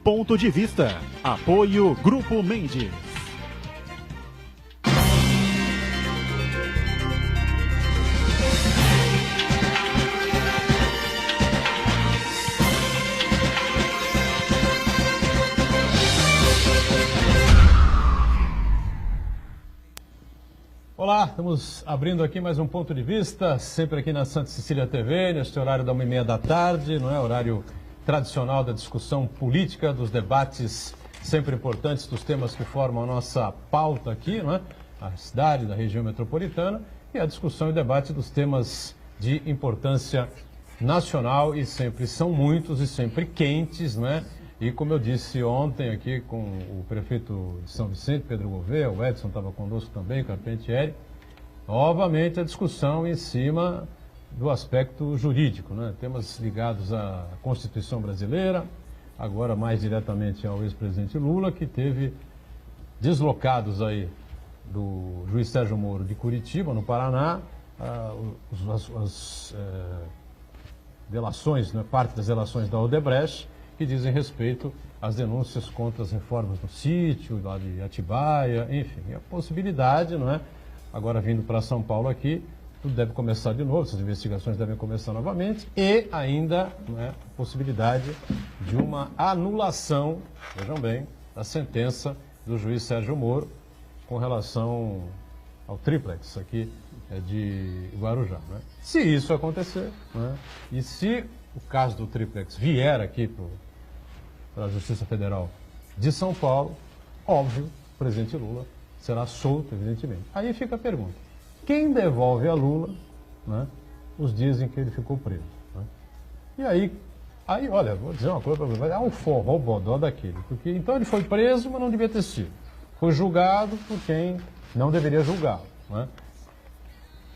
Ponto de Vista. Apoio Grupo Mendes. Olá, estamos abrindo aqui mais um Ponto de Vista, sempre aqui na Santa Cecília TV, neste horário da 1h30 da tarde, não é? Horário tradicional da discussão política, dos debates sempre importantes dos temas que formam a nossa pauta aqui, não é? A cidade, da região metropolitana, e a discussão e debate dos temas de importância nacional, e sempre são muitos e sempre quentes, não é? E como eu disse ontem aqui com o prefeito de São Vicente, Pedro Gouveia, o Edson estava conosco também, o Carpentieri, novamente a discussão em cima do aspecto jurídico, né? Temas ligados à Constituição brasileira, agora mais diretamente ao ex-presidente Lula, que teve deslocados aí do juiz Sérgio Moro de Curitiba, no Paraná, as delações, né? Parte das delações da Odebrecht, que dizem respeito às denúncias contra as reformas no sítio, lá de Atibaia, enfim, a possibilidade, não é? Agora vindo para São Paulo aqui, tudo deve começar de novo, essas investigações devem começar novamente, e ainda, não é, a possibilidade de uma anulação, vejam bem, da sentença do juiz Sérgio Moro com relação ao triplex aqui de Guarujá, né? Se isso acontecer, né, e se o caso do triplex vier aqui para a Justiça Federal de São Paulo, óbvio, o presidente Lula será solto, evidentemente. Aí fica a pergunta: quem devolve a Lula, né, os dias em que ele ficou preso? Né? E aí, olha, vou dizer uma coisa para você, vai dar um forró bodó daquele, porque então ele foi preso, mas não devia ter sido. Foi julgado por quem não deveria julgá-lo. Né?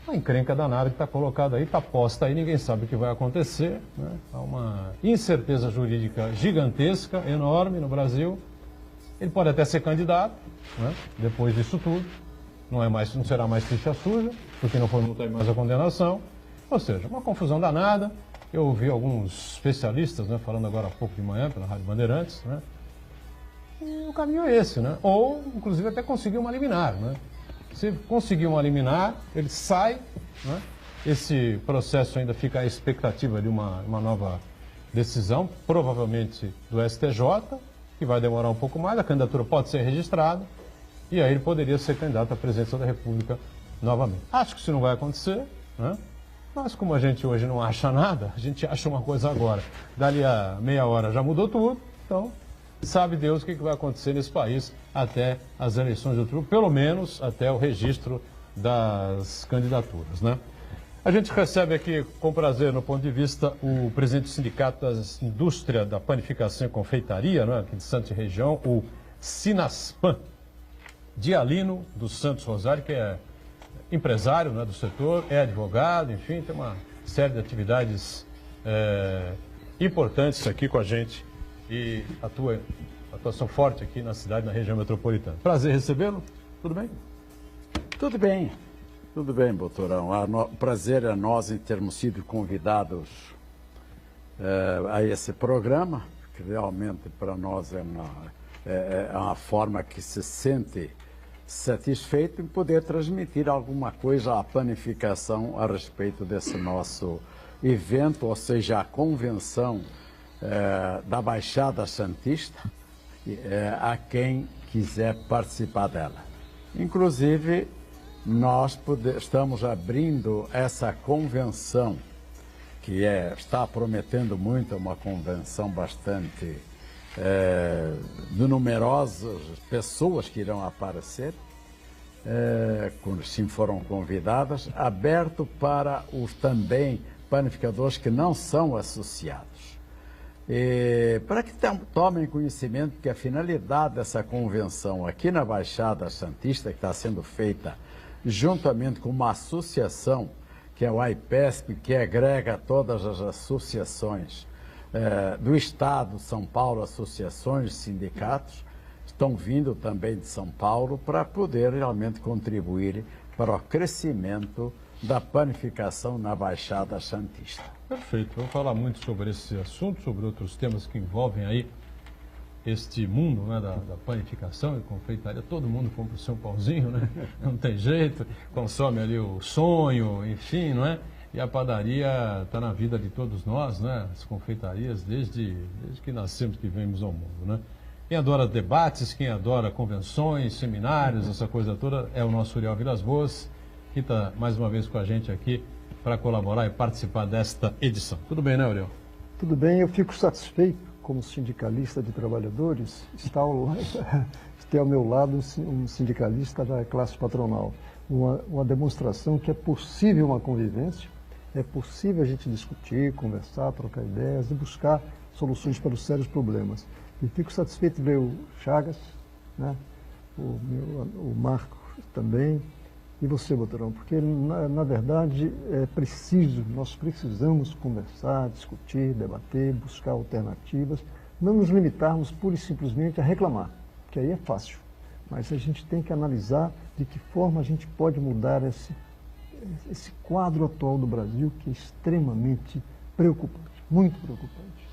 Uma encrenca danada que está colocada aí, está posta aí, ninguém sabe o que vai acontecer. Né? Há uma incerteza jurídica gigantesca, enorme no Brasil. Ele pode até ser candidato, né, depois disso tudo. Não será mais ficha suja, porque não foi multa e mais a condenação. Ou seja, uma confusão danada. Eu ouvi alguns especialistas, né, falando agora há pouco de manhã pela Rádio Bandeirantes, né, e o caminho é esse, né? Ou, inclusive, até conseguir uma liminar, né? Se conseguir uma liminar, ele sai, né? Esse processo ainda fica à expectativa de uma nova decisão, provavelmente do STJ, que vai demorar um pouco mais, a candidatura pode ser registrada, e aí ele poderia ser candidato à presidência da República novamente. Acho que isso não vai acontecer, né? Mas como a gente hoje não acha nada, a gente acha uma coisa agora. Dali a meia hora já mudou tudo, então sabe Deus o que vai acontecer nesse país até as eleições de outubro, pelo menos até o registro das candidaturas, né? A gente recebe aqui com prazer, no ponto de vista, o presidente do Sindicato da Indústria da Panificação e Confeitaria, né, aqui de Santos e região, o Sinaspan, Dialino dos Santos Rosário, que é empresário, né, do setor, é advogado, enfim, tem uma série de atividades importantes aqui com a gente e atuação forte aqui na cidade, na região metropolitana. Prazer recebê-lo, tudo bem? Tudo bem, doutorão. O prazer é nós em termos sido convidados a esse programa, que realmente para nós é uma forma que se sente satisfeito em poder transmitir alguma coisa à panificação a respeito desse nosso evento, ou seja, a convenção da Baixada Santista, a quem quiser participar dela. Inclusive, nós estamos abrindo essa convenção, que está prometendo muito, uma convenção bastante de numerosas pessoas que irão aparecer, quando sim foram convidadas, aberto para os também panificadores que não são associados. Para que tomem conhecimento que a finalidade dessa convenção aqui na Baixada Santista, que está sendo feita juntamente com uma associação, que é o AIPESP, que agrega todas as associações do Estado de São Paulo, associações, sindicatos, estão vindo também de São Paulo para poder realmente contribuir para o crescimento da panificação na Baixada Santista. Perfeito, vamos falar muito sobre esse assunto, sobre outros temas que envolvem aí este mundo, né, da panificação e confeitaria, todo mundo compra o seu pãozinho, né? Não tem jeito, consome ali o sonho, enfim, não é? E a padaria está na vida de todos nós, né? As confeitarias, desde que nascemos, que vemos ao mundo, né? Quem adora debates, quem adora convenções, seminários, essa coisa toda, é o nosso Uriel Vilas Boas, que está mais uma vez com a gente aqui para colaborar e participar desta edição. Tudo bem, né, Uriel? Tudo bem, eu fico satisfeito, como sindicalista de trabalhadores, ter ao meu lado um sindicalista da classe patronal. Uma demonstração que é possível uma convivência, é possível a gente discutir, conversar, trocar ideias e buscar soluções para os sérios problemas. E fico satisfeito de ver o Chagas, né? o Marco também, e você, Botarão, porque, na verdade, nós precisamos conversar, discutir, debater, buscar alternativas, não nos limitarmos pura e simplesmente a reclamar, que aí é fácil, mas a gente tem que analisar de que forma a gente pode mudar esse quadro atual do Brasil, que é extremamente preocupante, muito preocupante.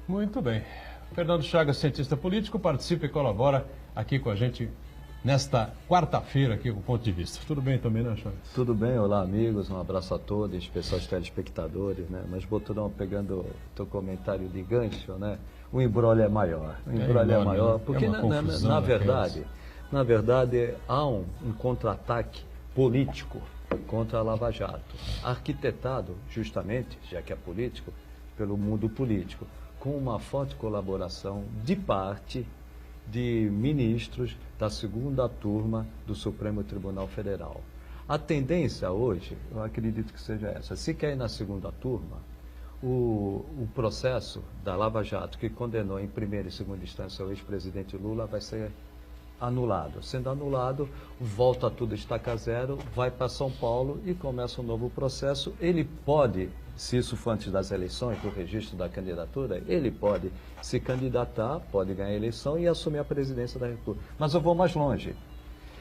Muito bem. Fernando Chagas, cientista político, participa e colabora aqui com a gente nesta quarta-feira aqui com o Ponto de Vista. Tudo bem também, né, Chagas? Tudo bem, olá amigos, um abraço a todos, em especial aos telespectadores, né? Mas Boturão, pegando o teu comentário de gancho, né? O embrolho é maior. O embrolho é maior, porque na verdade há um contra-ataque político contra a Lava Jato, arquitetado justamente, já que é político, pelo mundo político, com uma forte colaboração de parte de ministros da segunda turma do Supremo Tribunal Federal. A tendência hoje, eu acredito que seja essa, se quer ir na segunda turma, o processo da Lava Jato, que condenou em primeira e segunda instância o ex-presidente Lula, vai ser anulado. Sendo anulado, volta tudo estaca zero, vai para São Paulo e começa um novo processo. Ele pode, se isso for antes das eleições, do registro da candidatura, ele pode se candidatar, pode ganhar a eleição e assumir a presidência da República. Mas eu vou mais longe.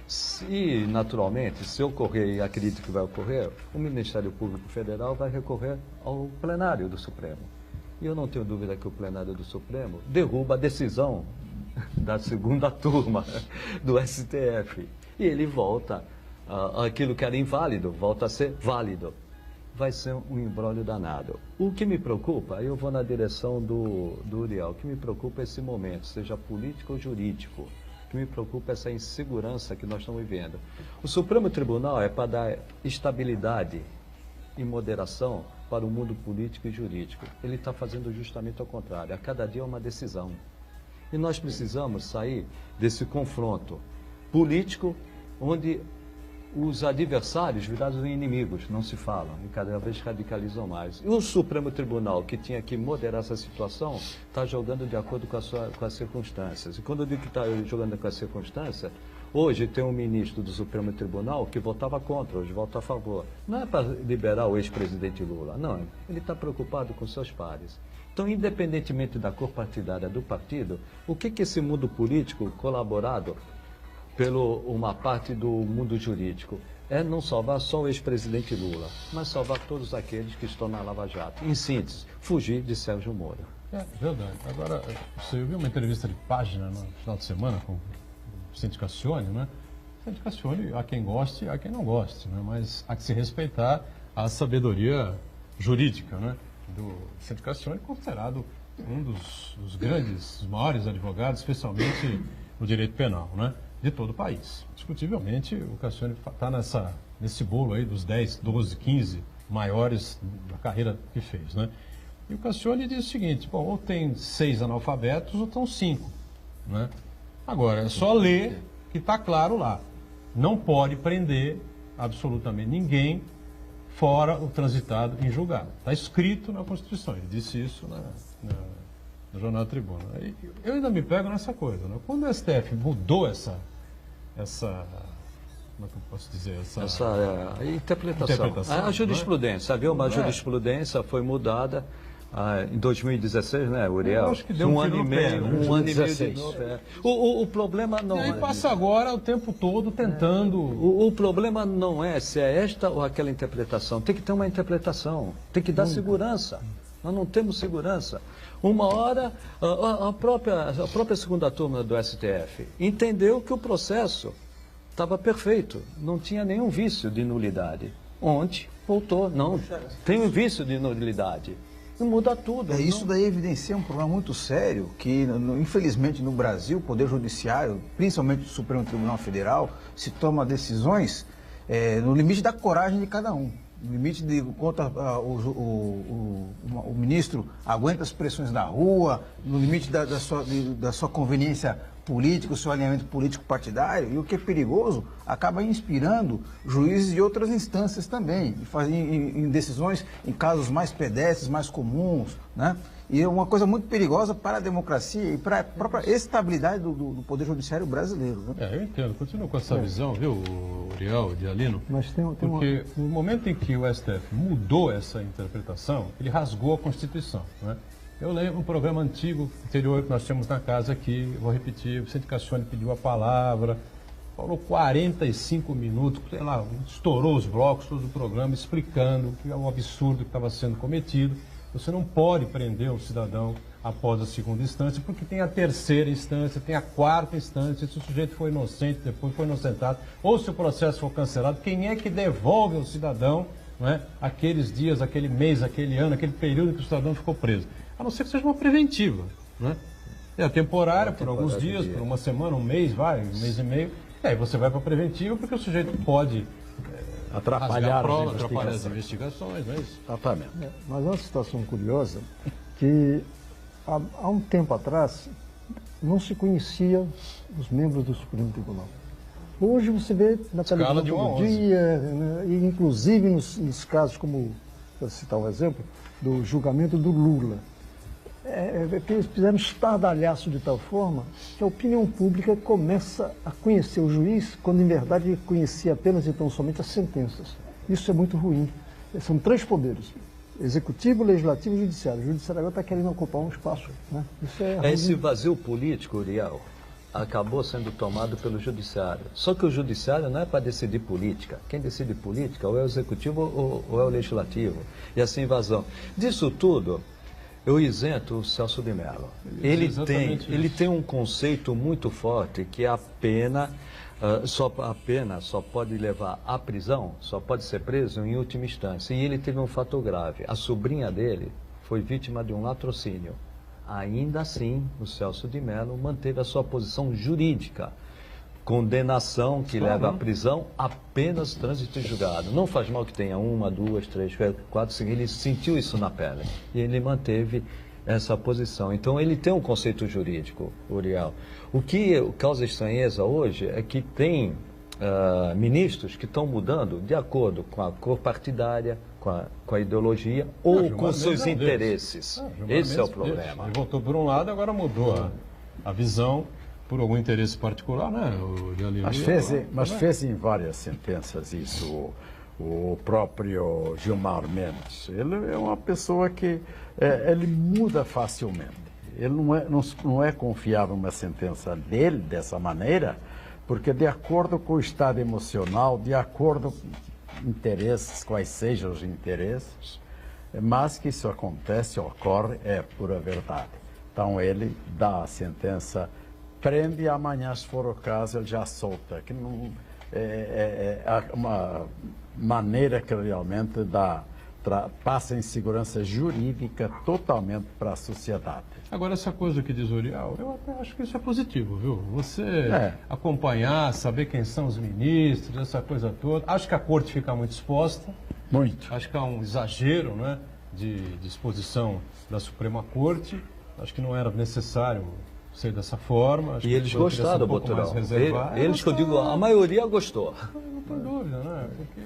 Se, naturalmente, se ocorrer, e acredito que vai ocorrer, o Ministério Público Federal vai recorrer ao plenário do Supremo. E eu não tenho dúvida que o plenário do Supremo derruba a decisão da segunda turma do STF. E ele volta, aquilo que era inválido, volta a ser válido. Vai ser um imbróglio danado. O que me preocupa, eu vou na direção do Uriel, o que me preocupa é esse momento, seja político ou jurídico. O que me preocupa é essa insegurança que nós estamos vivendo. O Supremo Tribunal é para dar estabilidade e moderação para o mundo político e jurídico. Ele está fazendo justamente ao contrário. A cada dia é uma decisão. E nós precisamos sair desse confronto político, onde os adversários virados em inimigos, não se falam, e cada vez radicalizam mais. E o Supremo Tribunal, que tinha que moderar essa situação, está jogando de acordo com as circunstâncias. E quando eu digo que está jogando com as circunstâncias, hoje tem um ministro do Supremo Tribunal que votava contra, hoje vota a favor. Não é para liberar o ex-presidente Lula, não. Ele está preocupado com seus pares. Então, independentemente da cor partidária do partido, o que esse mundo político, colaborado pelo uma parte do mundo jurídico, é não salvar só o ex-presidente Lula, mas salvar todos aqueles que estão na Lava Jato. Em síntese, fugir de Sérgio Moro. É verdade. Agora, você viu uma entrevista de página no final de semana com o Vicente Cassione, né? Vicente Cassione, há quem goste e há quem não goste, né? Mas há que se respeitar a sabedoria jurídica, né? Do Vicente Cassione, considerado um dos grandes, dos maiores advogados, especialmente no direito penal, né? De todo o país. Discutivelmente, o Cassione está nesse bolo aí dos 10, 12, 15 maiores da carreira que fez, né? E o Cassione diz o seguinte, bom, ou tem 6 analfabetos ou estão 5, né? Agora, é só ler que está claro lá. Não pode prender absolutamente ninguém fora o transitado em julgado. Está escrito na Constituição. Ele disse isso no Jornal da Tribuna. Eu ainda me pego nessa coisa, né? Quando o STF mudou essa como é que eu posso dizer? Essa interpretação. A jurisprudência, havia uma jurisprudência, foi mudada em 2016, né, Uriel? Eu acho que deu um ano e meio. Um ano e meio de novo. O problema não é. E aí passa agora o tempo todo tentando. O problema não é se é esta ou aquela interpretação. Tem que ter uma interpretação, tem que dar segurança. Nós não temos segurança. Uma hora, a própria segunda turma do STF entendeu que o processo estava perfeito, não tinha nenhum vício de nulidade. Ontem voltou, não, tem um vício de nulidade. Muda tudo. Isso daí evidencia um problema muito sério que, infelizmente, no Brasil, o Poder Judiciário, principalmente o Supremo Tribunal Federal, se toma decisões no limite da coragem de cada um. No limite de quanto o ministro aguenta as pressões da rua, no limite da sua conveniência política, o seu alinhamento político partidário, e o que é perigoso, acaba inspirando juízes de outras instâncias também, em decisões em casos mais pedestres, mais comuns, né? E é uma coisa muito perigosa para a democracia e para a própria estabilidade do Poder Judiciário brasileiro. Né? Eu entendo, continuo com essa visão, viu, Uriel, de Alino? Mas porque no momento em que o STF mudou essa interpretação, ele rasgou a Constituição, né? Eu lembro um programa antigo, anterior, que nós tínhamos na casa aqui, vou repetir, o Vicente Cassione pediu a palavra, falou 45 minutos, sei lá, estourou os blocos, todo o programa, explicando que é um absurdo que estava sendo cometido. Você não pode prender o cidadão após a segunda instância, porque tem a terceira instância, tem a quarta instância, se o sujeito for inocente, depois foi inocentado, ou se o processo for cancelado, quem é que devolve ao cidadão, não é, aqueles dias, aquele mês, aquele ano, aquele período que o cidadão ficou preso? A não ser que seja uma preventiva, né? É temporária, por alguns dias, por uma semana, um mês, um mês e meio. E aí você vai para a preventiva porque o sujeito pode atrapalhar as investigações, não é isso? Exatamente. Mas uma situação curiosa que há um tempo atrás não se conhecia os membros do Supremo Tribunal. Hoje você vê na televisão todo dia, né, e inclusive nos casos, como, para citar um exemplo, do julgamento do Lula. Que eles fizeram estardalhaço de tal forma que a opinião pública começa a conhecer o juiz quando, em verdade, conhecia apenas e tão somente as sentenças. Isso é muito ruim. São três poderes: executivo, legislativo e judiciário. O judiciário agora está querendo ocupar um espaço, né? Isso é esse vazio político, Uriel, acabou sendo tomado pelo judiciário. Só que o judiciário não é para decidir política. Quem decide política ou é o executivo ou é o legislativo. E essa invasão. Disso tudo, eu isento o Celso de Mello. Ele tem um conceito muito forte que a pena só pode levar à prisão, só pode ser preso em última instância. E ele teve um fato grave. A sobrinha dele foi vítima de um latrocínio. Ainda assim, o Celso de Mello manteve a sua posição jurídica. Condenação que leva à prisão, apenas trânsito em julgado. Não faz mal que tenha 1, 2, 3, 4, 5. Ele sentiu isso na pele e ele manteve essa posição. Então ele tem um conceito jurídico, Uriel. O que causa estranheza hoje é que tem ministros que estão mudando de acordo com a cor partidária, com a ideologia ou com seus interesses. Esse é o problema. Ele voltou por um lado, agora mudou a visão por algum interesse particular, né? Mas fez em várias sentenças isso. O próprio Gilmar Mendes, ele é uma pessoa que ele muda facilmente. Ele não é confiável uma sentença dele dessa maneira, porque de acordo com o estado emocional, de acordo com interesses, quais sejam os interesses, mas que isso acontece, ocorre, é pura verdade. Então ele dá a sentença, prende e amanhã, se for o caso, ele já solta. Que não, é uma maneira que realmente passa insegurança jurídica totalmente para a sociedade. Agora, essa coisa que diz Uriel, eu até acho que isso é positivo, viu? Você acompanhar, saber quem são os ministros, essa coisa toda. Acho que a corte fica muito exposta. Muito. Acho que há um exagero, né, de exposição da Suprema Corte. Acho que não era necessário ser dessa forma. Acho e eles gostaram, Boturão. Eles que eu digo, a maioria gostou. Não tem dúvida, né? Porque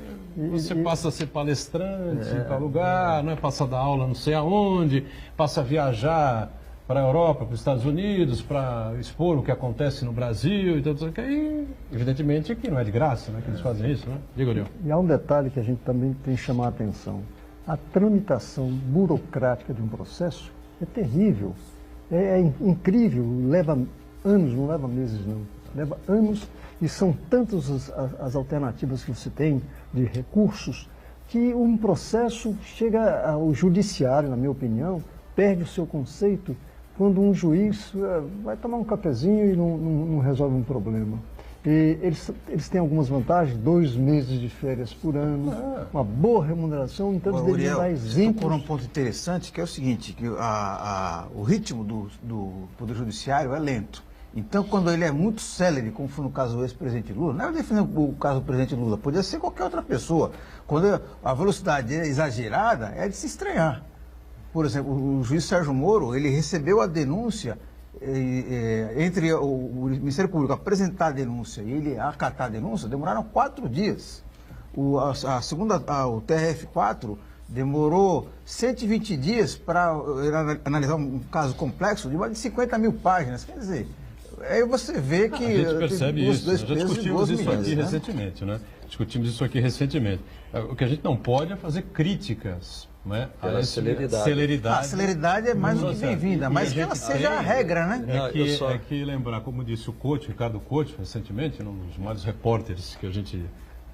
você passa a ser palestrante em tal lugar, né? Passa a dar aula não sei aonde, passa a viajar para a Europa, para os Estados Unidos, para expor o que acontece no Brasil e tudo isso. E, evidentemente, que não é de graça, né? Que eles fazem isso, né? Diga, Uriel. E há um detalhe que a gente também tem que chamar a atenção. A tramitação burocrática de um processo é terrível. É incrível, leva anos, não leva meses não, leva anos e são tantas as alternativas que você tem de recursos que um processo chega ao judiciário, na minha opinião, perde o seu conceito quando um juiz vai tomar um cafezinho e não resolve um problema. E eles têm algumas vantagens, 2 meses de férias por ano, uma boa remuneração, então eles deveriam dar exemplo. Por um ponto interessante, que é o seguinte, que o ritmo do Poder Judiciário é lento. Então, quando ele é muito célere, como foi no caso do ex-presidente Lula, não é defendendo o caso do presidente Lula, podia ser qualquer outra pessoa. Quando a velocidade é exagerada, é de se estranhar. Por exemplo, o juiz Sérgio Moro, ele recebeu a denúncia, entre o Ministério Público apresentar a denúncia e ele acatar a denúncia, demoraram 4 dias. O TRF4 demorou 120 dias para analisar um caso complexo de mais de 50 mil páginas. Quer dizer, aí você vê que... A gente percebe isso, nós já discutimos isso aqui né? recentemente, né? Discutimos isso aqui recentemente. O que a gente não pode é fazer críticas, né? A celeridade. A celeridade é mais do que bem-vinda, mas que ela seja a regra, né? É que lembrar, como disse o Couto, Ricardo Couto, recentemente, um dos maiores repórteres que a gente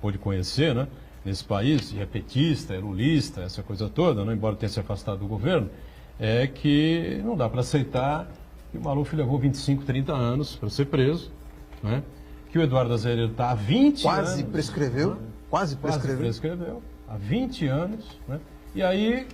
pôde conhecer, né? Nesse país, e é petista, é lulista, essa coisa toda, né? Embora tenha se afastado do governo, é que não dá para aceitar que o Maluf levou 25, 30 anos para ser preso, né? Que o Eduardo Azeredo está há 20 anos... Quase prescreveu. Há 20 anos, né? E aí,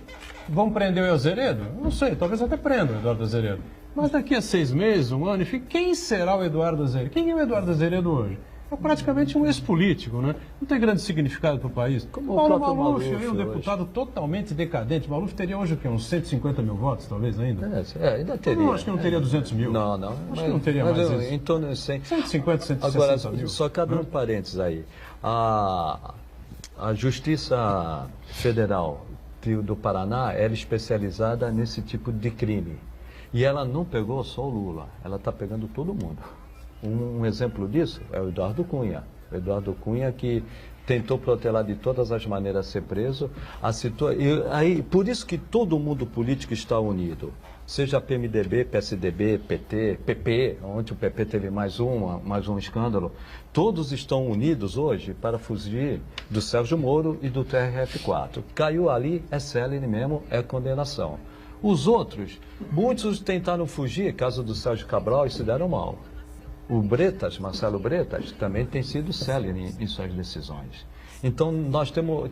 vão prender o Azeredo? Não sei, talvez até prendam o Eduardo Azeredo. Mas daqui a 6 meses, 1 ano, quem será o Eduardo Azeredo? Quem é o Eduardo Azeredo hoje? É praticamente um ex-político, né? Não tem grande significado para o país. Como Paulo o próprio Maluf, Maluf um deputado totalmente decadente. Maluf teria hoje o quê? Uns 150 mil votos, talvez, ainda? Ainda teria. Não, acho que não teria 200 mil. Não. Acho que não teria mais isso. Em torno de 100. 150, 160 Agora, mil. só cabe um parênteses aí. A Justiça Federal do Paraná era especializada nesse tipo de crime. E ela não pegou só o Lula, ela está pegando todo mundo. Um exemplo disso é o Eduardo Cunha. O Eduardo Cunha que tentou protelar de todas as maneiras ser preso. Por isso que todo mundo político está unido. Seja PMDB, PSDB, PT, PP, onde o PP teve mais um escândalo. Todos estão unidos hoje para fugir do Sérgio Moro e do TRF4. Caiu ali, é célere mesmo, é condenação. Os outros, muitos tentaram fugir, caso do Sérgio Cabral, e se deram mal. O Bretas, Marcelo Bretas, também tem sido célere em suas decisões. Então, nós temos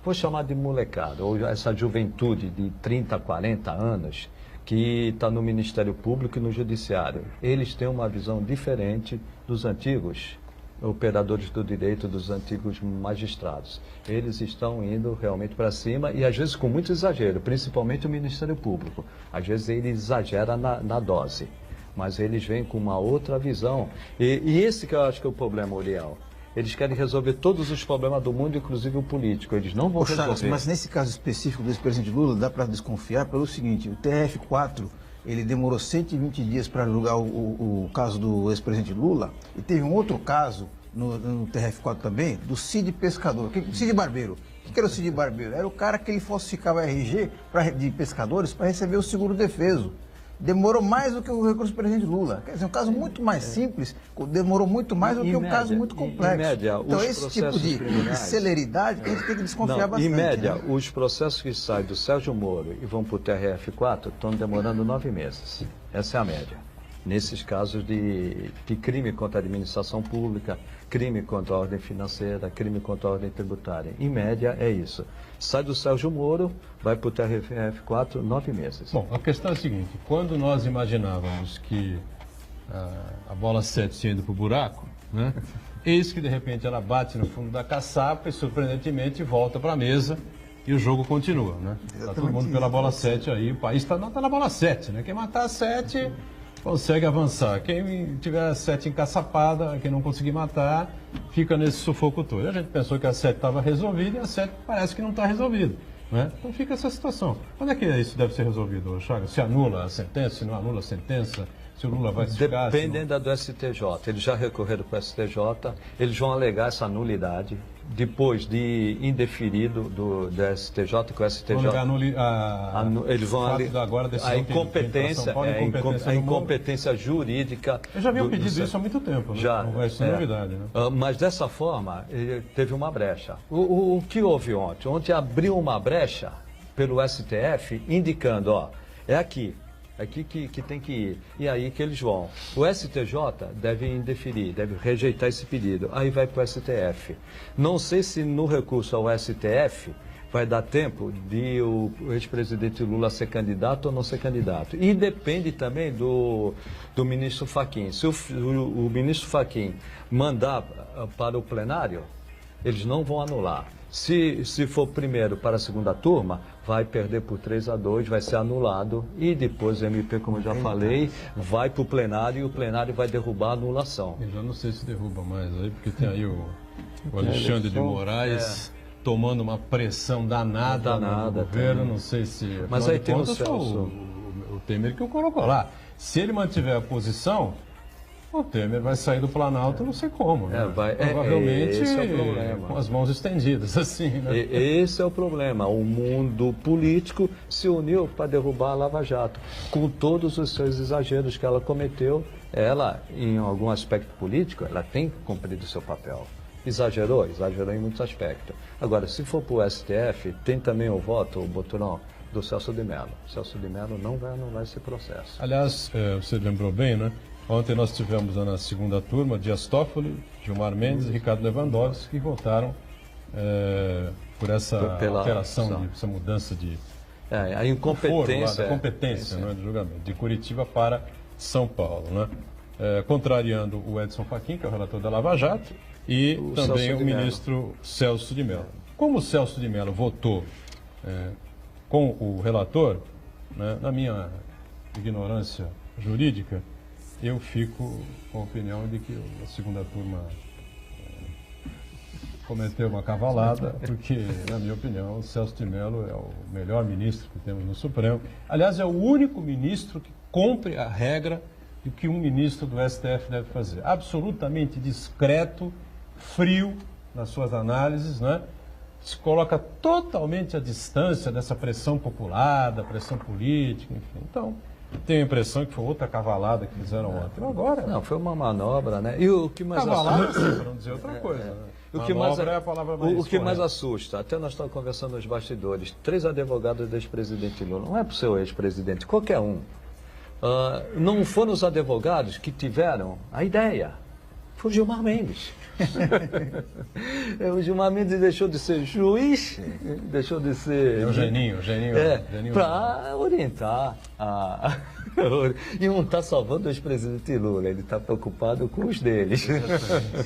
vou chamar de molecada, ou essa juventude de 30, 40 anos, que está no Ministério Público e no Judiciário. Eles têm uma visão diferente dos antigos operadores do direito, dos antigos magistrados. Eles estão indo realmente para cima e, às vezes, com muito exagero, principalmente o Ministério Público. Às vezes, ele exagera na dose, mas eles vêm com uma outra visão. E esse que eu acho que é o problema, Uriel. Eles querem resolver todos os problemas do mundo, inclusive o político. Eles não vão resolver. Mas nesse caso específico do ex-presidente Lula, dá para desconfiar pelo seguinte: o TRF4, ele demorou 120 dias para julgar o caso do ex-presidente Lula, e teve um outro caso no TRF4 também, do Cid Pescador, Cid Barbeiro. O que era o Cid Barbeiro? Era o cara que ele falsificava RG de pescadores para receber o seguro-defeso. Demorou mais do que o recurso do presidente Lula. Quer dizer, um caso muito mais simples, demorou muito mais do que um caso muito complexo. Em média, então, esse tipo de celeridade que a gente tem que desconfiar bastante. Em média, né? os processos que saem do Sérgio Moro e vão para o TRF4 estão demorando 9 meses. Essa é a média. Nesses casos de crime contra a administração pública, crime contra a ordem financeira, crime contra a ordem tributária. Em média, é isso. Sai do Sérgio Moro, vai para o TRF4, 9 meses. Bom, a questão é a seguinte: quando nós imaginávamos que a bola 7 tinha ido para o buraco, né? Eis que de repente ela bate no fundo da caçapa e surpreendentemente volta para a mesa e o jogo continua, né? Está todo mundo pela bola 7 aí, o país está na bola 7, né? Quem matar a 7 consegue avançar. Quem tiver a 7 encaçapada, quem não conseguir matar, fica nesse sufoco todo. A gente pensou que a 7 estava resolvida e a 7 parece que não está resolvida, né? Então fica essa situação. Quando é que isso deve ser resolvido, Chagas? Se anula a sentença, se não anula a sentença, se o Lula vai se ficar... Dependendo do STJ. Eles já recorreram para o STJ, eles vão alegar essa nulidade depois de indeferido do STJ, que o STJ... eles vão ali, a incompetência, a incompetência jurídica... Eu já vi um pedido disso há muito tempo, né? Já, não vai ser novidade, né? Mas dessa forma, teve uma brecha. O que houve ontem? Ontem abriu uma brecha pelo STF, indicando, ó, é aqui que tem que ir. E aí que eles vão. O STJ deve indeferir, deve rejeitar esse pedido. Aí vai para o STF. Não sei se no recurso ao STF vai dar tempo de o ex-presidente Lula ser candidato ou não ser candidato. E depende também do ministro Fachin. Se o ministro Fachin mandar para o plenário, eles não vão anular. Se for primeiro para a segunda turma, vai perder por 3-2, vai ser anulado e depois o MP, como eu já falei, vai para o plenário e o plenário vai derrubar a anulação. Eu já não sei se derruba mais aí, porque tem aí o Alexandre de Moraes tomando uma pressão danada no governo, não sei se... Mas aí tem o Celso. O Temer que o colocou lá. Se ele mantiver a posição... O Temer vai sair do Planalto, não sei como, né? Provavelmente esse é o problema. Com as mãos estendidas, assim, né? Esse é o problema. O mundo político se uniu para derrubar a Lava Jato. Com todos os seus exageros que ela cometeu, ela, em algum aspecto político, ela tem cumprido o seu papel. Exagerou em muitos aspectos. Agora, se for para o STF, tem também o voto, o Boturão, do Celso de Mello. Celso de Mello não vai anular esse processo. Aliás, você lembrou bem, né? Ontem nós tivemos na segunda turma Dias Toffoli, Gilmar Mendes e Ricardo Lewandowski, que votaram por essa alteração, essa mudança de a incompetência, competência do julgamento, de Curitiba para São Paulo, né? Contrariando o Edson Fachin, que é o relator da Lava Jato, e também o ministro Celso de Mello. Como o Celso de Mello votou com o relator, né, na minha ignorância jurídica, eu fico com a opinião de que a segunda turma cometeu uma cavalada, porque, na minha opinião, o Celso de Mello é o melhor ministro que temos no Supremo. Aliás, é o único ministro que cumpre a regra do que um ministro do STF deve fazer. Absolutamente discreto, frio nas suas análises, né? Se coloca totalmente à distância dessa pressão popular, da pressão política, enfim. Então, tenho a impressão que foi outra cavalada que fizeram ontem. Agora... Não, foi uma manobra, né? E o que mais cavalada, para não dizer outra coisa. Né? O que mais assusta, até nós estamos conversando nos bastidores, 3 advogados do ex-presidente Lula, não é para o seu ex-presidente, qualquer um. Não foram os advogados que tiveram a ideia, foi o Gilmar Mendes. O Gilmar Mendes deixou de ser juiz, deixou de ser... o Geninho. Para orientar. E não está salvando o ex-presidente Lula, ele está preocupado com os deles.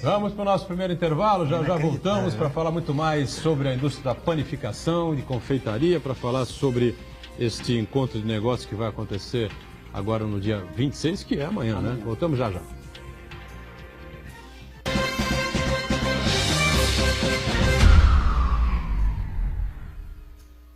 Vamos para o nosso primeiro intervalo, já voltamos para falar muito mais sobre a indústria da panificação, de confeitaria, para falar sobre este encontro de negócios que vai acontecer agora no dia 26, que é amanhã, né? Voltamos já.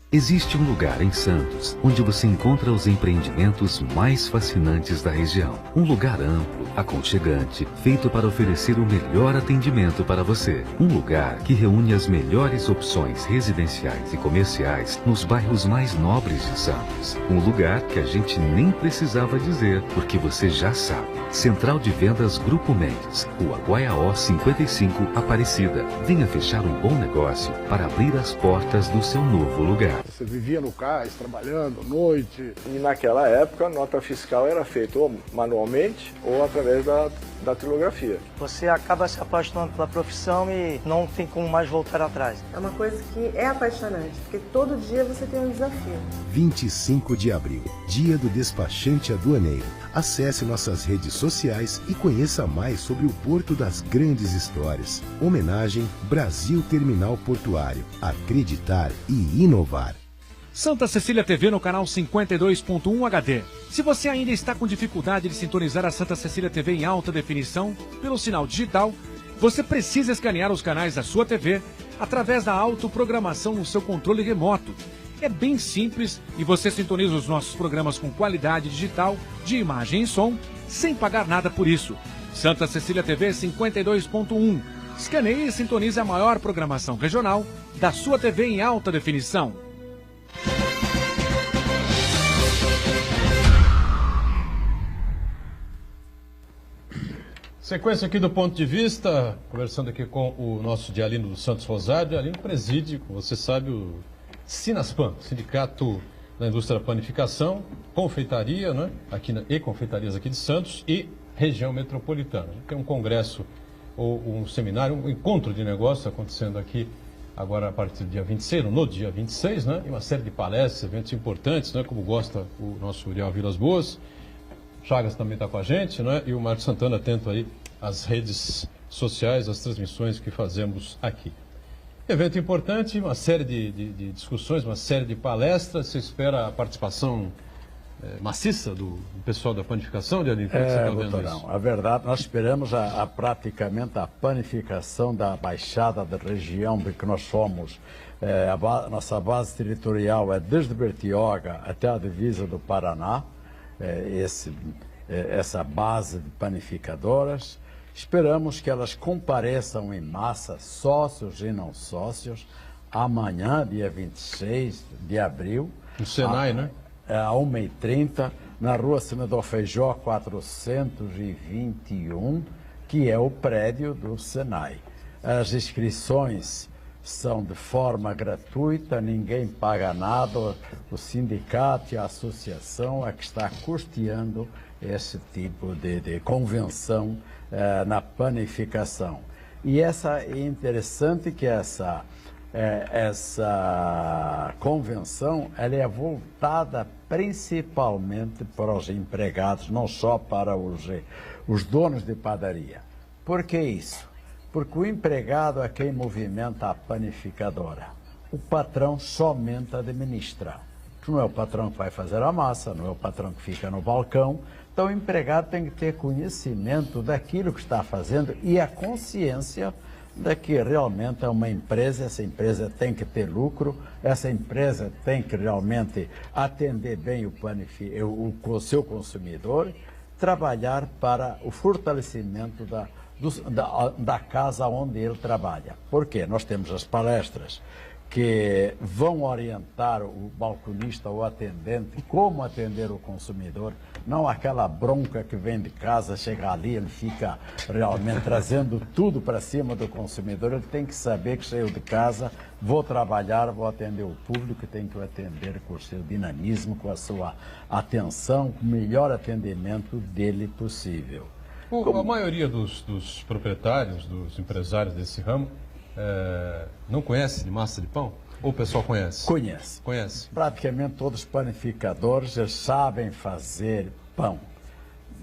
Existe um lugar em Santos onde você encontra os empreendimentos mais fascinantes da região. Um lugar amplo, aconchegante, feito para oferecer o melhor atendimento para você. Um lugar que reúne as melhores opções residenciais e comerciais nos bairros mais nobres de Santos. Um lugar que a gente nem precisava dizer, porque você já sabe. Central de Vendas Grupo Mendes, Rua Guaiaó 55, Aparecida. Venha fechar um bom negócio para abrir as portas do seu novo lugar. Você vivia no cais, trabalhando, noite. E naquela época a nota fiscal era feita ou manualmente ou através da trilografia. Você acaba se apaixonando pela profissão e não tem como mais voltar atrás. É uma coisa que é apaixonante, porque todo dia você tem um desafio. 25 de abril, Dia do Despachante Aduaneiro. Acesse nossas redes sociais e conheça mais sobre o Porto das Grandes Histórias. Homenagem Brasil Terminal Portuário. Acreditar e inovar. Santa Cecília TV no canal 52.1 HD. Se você ainda está com dificuldade de sintonizar a Santa Cecília TV em alta definição pelo sinal digital, você precisa escanear os canais da sua TV através da autoprogramação no seu controle remoto. É bem simples e você sintoniza os nossos programas com qualidade digital, de imagem e som, sem pagar nada por isso. Santa Cecília TV 52.1. Escaneie e sintonize a maior programação regional da sua TV em alta definição. Sequência aqui do Ponto de Vista, conversando aqui com o nosso Dialino dos Santos Rosário. Dialino preside, como você sabe, o Sinaspan, Sindicato da Indústria da Panificação, Confeitaria, né? E confeitarias aqui de Santos e região metropolitana. Tem um congresso ou um seminário, um encontro de negócios acontecendo aqui agora a partir do dia 26, no dia 26, né? E uma série de palestras, eventos importantes, né? Como gosta o nosso Uriel Vilas Boas. Chagas também está com a gente, né? E o Marcos Santana atento aí às redes sociais, às transmissões que fazemos aqui. Evento importante, uma série de discussões, uma série de palestras. Você espera a participação maciça do pessoal da panificação, Dialino? Como você está vendo isso? A verdade, nós esperamos praticamente a panificação da Baixada da região, porque nós somos, nossa base territorial é desde Bertioga até a divisa do Paraná. Essa base de panificadoras. Esperamos que elas compareçam em massa, sócios e não sócios, amanhã, dia 26 de abril. No Senai, né? À 1h30, na rua Senador Feijó 421, que é o prédio do Senai. As inscrições são de forma gratuita, ninguém paga nada, o sindicato e a associação é que está custeando esse tipo de convenção na panificação. E é interessante que essa convenção ela é voltada principalmente para os empregados, não só para os donos de padaria. Por que isso? Porque o empregado é quem movimenta a panificadora. O patrão somente administra. Não é o patrão que vai fazer a massa, não é o patrão que fica no balcão. Então o empregado tem que ter conhecimento daquilo que está fazendo e a consciência de que realmente é uma empresa, essa empresa tem que ter lucro, essa empresa tem que realmente atender bem o seu consumidor, trabalhar para o fortalecimento da casa onde ele trabalha. Por quê? Nós temos as palestras que vão orientar o balconista ou atendente como atender o consumidor, não aquela bronca que vem de casa, chega ali, ele fica realmente trazendo tudo para cima do consumidor. Ele tem que saber que saiu de casa, vou trabalhar, vou atender o público, tem que o atender com o seu dinamismo, com a sua atenção, com o melhor atendimento dele possível. A maioria dos proprietários, dos empresários desse ramo, não conhece de massa de pão? Ou o pessoal conhece? Conhece. Praticamente todos os panificadores eles sabem fazer pão.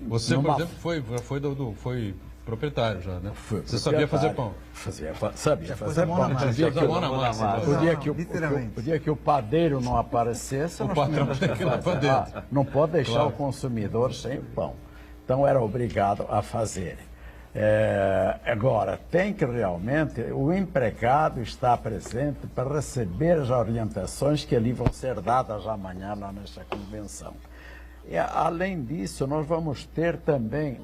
Você, por exemplo, foi proprietário já, né? Você sabia fazer pão? Sabia fazer pão. O dia que o padeiro não aparecesse, o patrão tem que ir lá para dentro. Não pode deixar o consumidor sem pão. Então era obrigado a fazer. Agora, tem que realmente, o empregado estar presente para receber as orientações que ali vão ser dadas amanhã lá nesta convenção. E, além disso, nós vamos ter também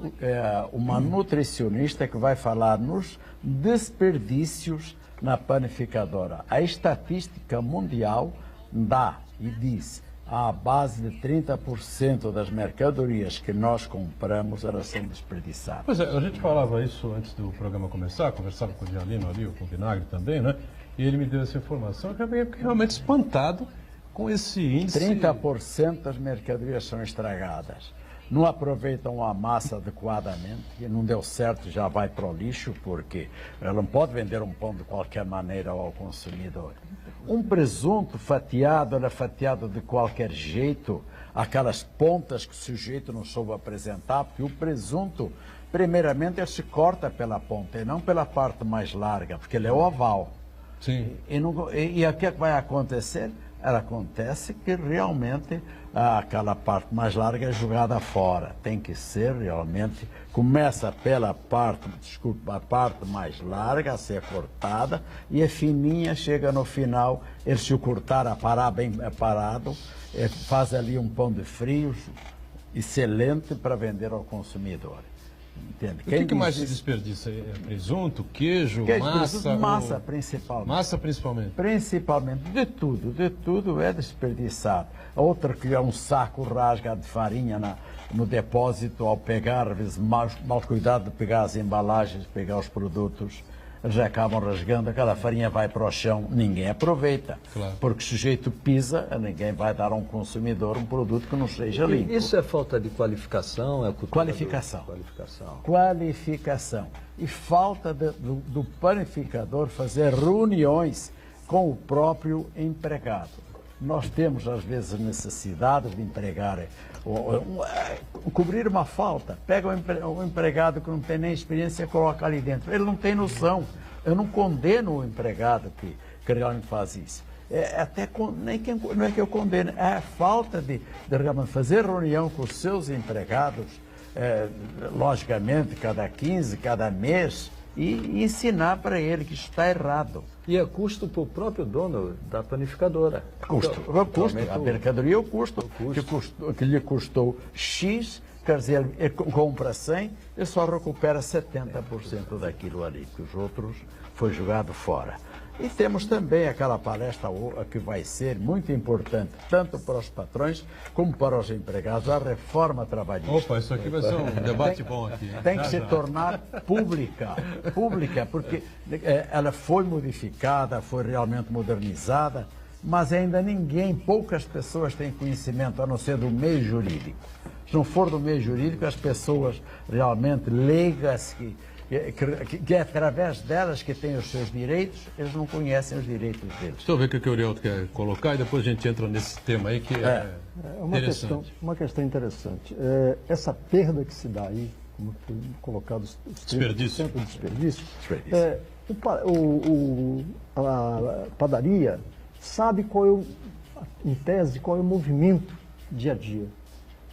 uma nutricionista que vai falar nos desperdícios na panificadora. A estatística mundial dá e diz a base de 30% das mercadorias que nós compramos, elas são desperdiçadas. Pois é, a gente falava isso antes do programa começar, conversava com o Dialino ali, com o Vinagre também, né? E ele me deu essa informação, que eu fiquei realmente espantado com esse índice. 30% das mercadorias são estragadas. Não aproveitam a massa adequadamente, e não deu certo, já vai para o lixo, porque ela não pode vender um pão de qualquer maneira ao consumidor. Um presunto fatiado, ele é fatiado de qualquer jeito, aquelas pontas que o sujeito não soube apresentar, porque o presunto, primeiramente, ele se corta pela ponta e não pela parte mais larga, porque ele é oval. Sim. E o que vai acontecer? Acontece que realmente aquela parte mais larga é jogada fora. Tem que ser realmente, começa pela parte, a parte mais larga a ser cortada e a fininha chega no final, ele se o cortar a parar bem parado, faz ali um pão de frios excelente para vender ao consumidor. Entende? O que mais se desperdiça? Presunto, queijo, massa? Massa, principalmente. Massa, principalmente? Principalmente. De tudo é desperdiçado. Outra que é um saco rasga de farinha no depósito, ao pegar, às vezes, mal cuidado de pegar as embalagens, pegar os produtos, eles acabam rasgando, aquela farinha vai para o chão, ninguém aproveita. Claro. Porque o sujeito pisa, ninguém vai dar a um consumidor um produto que não seja limpo. Isso é falta de qualificação? É Qualificação. E falta do panificador fazer reuniões com o próprio empregado. Nós temos, às vezes, necessidade de empregar, cobrir uma falta. Pega um empregado que não tem nem experiência e coloca ali dentro. Ele não tem noção. Eu não condeno o empregado que realmente faz isso. Não é que eu condeno, é a falta de realmente fazer reunião com os seus empregados, logicamente, cada 15, cada mês, e ensinar para ele que isso está errado. E é custo para o próprio dono da panificadora. Custo. A mercadoria é o custo. Que lhe custou X, quer dizer, ele compra 100 e só recupera 70% daquilo ali, que os outros foi jogado fora. E temos também aquela palestra que vai ser muito importante, tanto para os patrões como para os empregados, a reforma trabalhista. Opa, isso aqui vai ser um debate bom aqui. Tem que se tornar pública, porque ela foi modificada, foi realmente modernizada, mas ainda poucas pessoas têm conhecimento, a não ser do meio jurídico. Se não for do meio jurídico, as pessoas realmente leigas, que é através delas que têm os seus direitos, eles não conhecem os direitos deles. Deixa eu ver o que o Uriel quer colocar e depois a gente entra nesse tema aí que é interessante. Uma questão interessante. Essa perda que se dá aí, como foi colocado, os 30% do desperdício. A padaria sabe em tese, qual é o movimento dia a dia.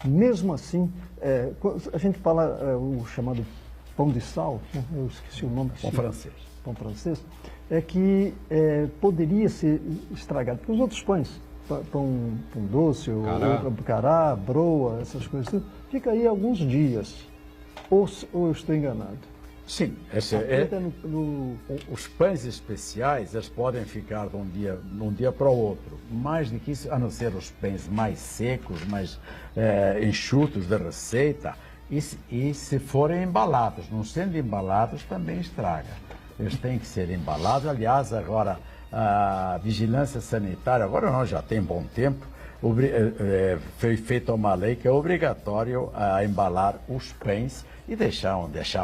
Mesmo assim, a gente fala o chamado pão de sal, eu esqueci o nome. Pão francês, é que poderia ser estragado. Porque os outros pães, pão doce, cará, broa, essas coisas, fica aí alguns dias. Ou eu estou enganado? Sim, os pães especiais, eles podem ficar de um dia para o outro. Mais do que isso, a não ser os pães mais secos, mais enxutos da receita, e se forem embalados, não sendo embalados, também estraga. Eles têm que ser embalados. Aliás, agora a vigilância sanitária, agora não, já tem bom tempo, foi feita uma lei que é obrigatório a embalar os pães e deixar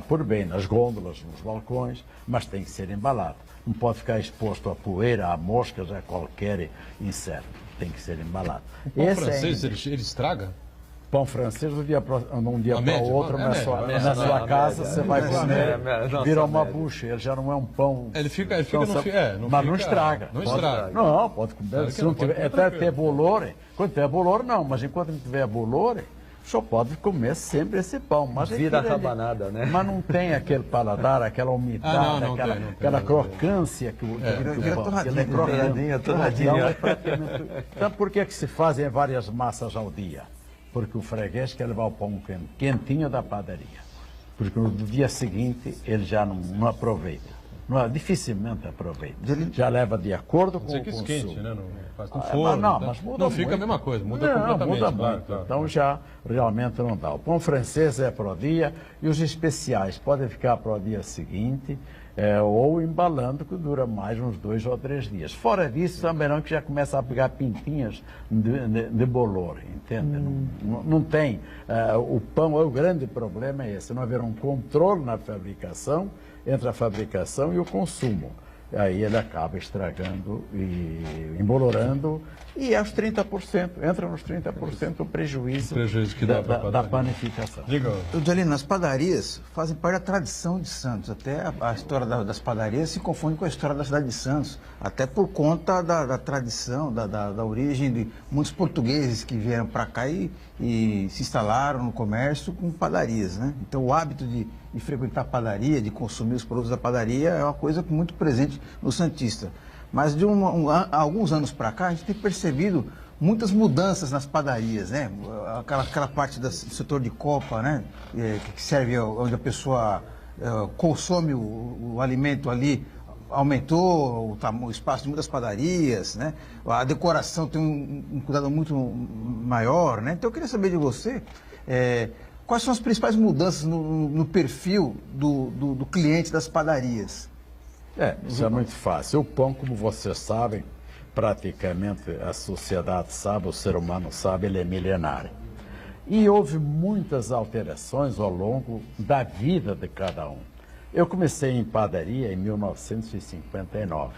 por bem nas gôndolas, nos balcões, mas tem que ser embalado. Não pode ficar exposto a poeira, a moscas, a qualquer inseto. Tem que ser embalado. O pão francês, ele estraga? Pão francês, de um dia para o outro, na sua casa, você vai comer, vira uma bucha. Ele já não é um pão. Ele fica mas não estraga. Não estraga. Não, pode comer. Se não tiver, até ter bolore. Quando tiver bolore, não. Mas enquanto não tiver bolore, só pode comer sempre esse pão. Mas vira rabanada, né? Mas não tem aquele paladar, aquela umidade, aquela crocância que o pão. Ele é torradinha. Então, por que se fazem várias massas ao dia? Porque o freguês quer levar o pão quentinho da padaria. Porque no dia seguinte ele já não aproveita. Dificilmente aproveita. Já leva de acordo com o consumo. Quente, né? Faz com forno, mas muda não fica a mesma coisa, muda completamente. Muda muito. Claro. Então já realmente não dá. O pão francês é para o dia e os especiais podem ficar para o dia seguinte, ou embalando, que dura mais uns 2 ou 3 dias. Fora disso, também não, que já começa a pegar pintinhas de bolor, entende? Não tem. O pão, o grande problema é esse, não haver um controle na fabricação, entre a fabricação e o consumo. Aí ele acaba estragando e embolorando, e aos 30%, entra nos 30% o prejuízo que dá da panificação. Udalino, as padarias fazem parte da tradição de Santos. Até a história das padarias se confunde com a história da cidade de Santos, até por conta da tradição, da origem de muitos portugueses que vieram para cá e se instalaram no comércio com padarias, né? Então o hábito de frequentar a padaria, de consumir os produtos da padaria é uma coisa muito presente no santista. Mas há alguns anos para cá a gente tem percebido muitas mudanças nas padarias, né? Aquela parte do setor de copa, né? Que serve onde a pessoa consome o alimento ali, aumentou o espaço de muitas padarias, né? A decoração tem um cuidado muito maior, né? Então eu queria saber de você, quais são as principais mudanças no perfil do cliente das padarias? Isso é muito fácil. O pão, como vocês sabem, praticamente a sociedade sabe, o ser humano sabe, ele é milenário. E houve muitas alterações ao longo da vida de cada um. Eu comecei em padaria em 1959.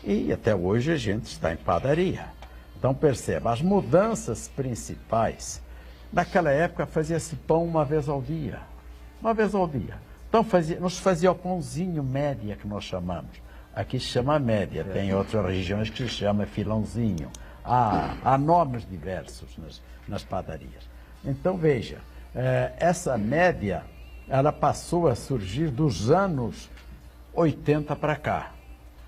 E até hoje a gente está em padaria. Então perceba, as mudanças principais, naquela época fazia-se pão uma vez ao dia. Uma vez ao dia. Então nos fazia o pãozinho média, que nós chamamos. Aqui se chama média, tem outras regiões que se chama filãozinho. Há nomes diversos nas padarias. Então veja, essa média, ela passou a surgir dos anos 80 para cá,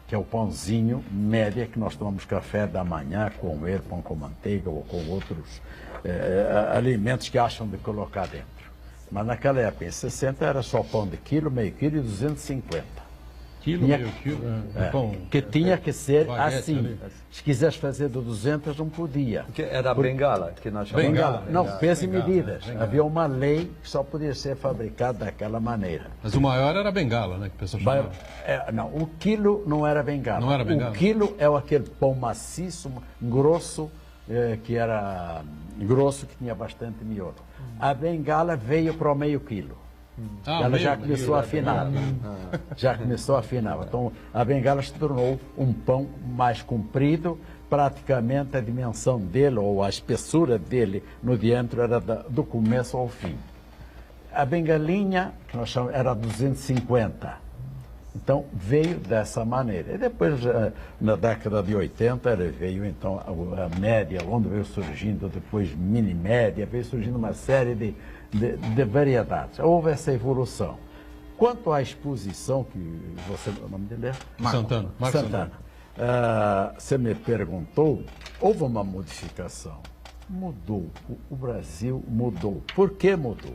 que é o pãozinho média que nós tomamos café da manhã, com pão com manteiga ou com outros alimentos que acham de colocar dentro. Mas naquela época, em 60, era só pão de quilo, meio quilo e 250. Meio quilo? Pão, que tinha que ser assim. Ali. Se quisesse fazer do 200, não podia. Porque era a bengala que nós chamamos. Bengala. Não, peso e medidas. Havia uma lei que só podia ser fabricado daquela maneira. Mas o maior era a bengala, né? Que o pessoal chamava. Não, o quilo não era bengala. Não era bengala? O quilo é aquele pão maciço, grosso, que era grosso, que tinha bastante miolo. A bengala veio para o meio quilo. Ela já começou a afinar. Já começou a afinar. Então, a bengala se tornou um pão mais comprido, praticamente a dimensão dele, ou a espessura dele no diâmetro era do começo ao fim. A bengalinha, que nós chamamos, era 250. Então, veio dessa maneira. E depois, na década de 80, veio então a média, onde veio surgindo depois mini-média, veio surgindo uma série de variedades. Houve essa evolução. Quanto à exposição, que você, o nome dele é? Marco Santana. Você me perguntou, houve uma modificação. Mudou. O Brasil mudou. Por que mudou?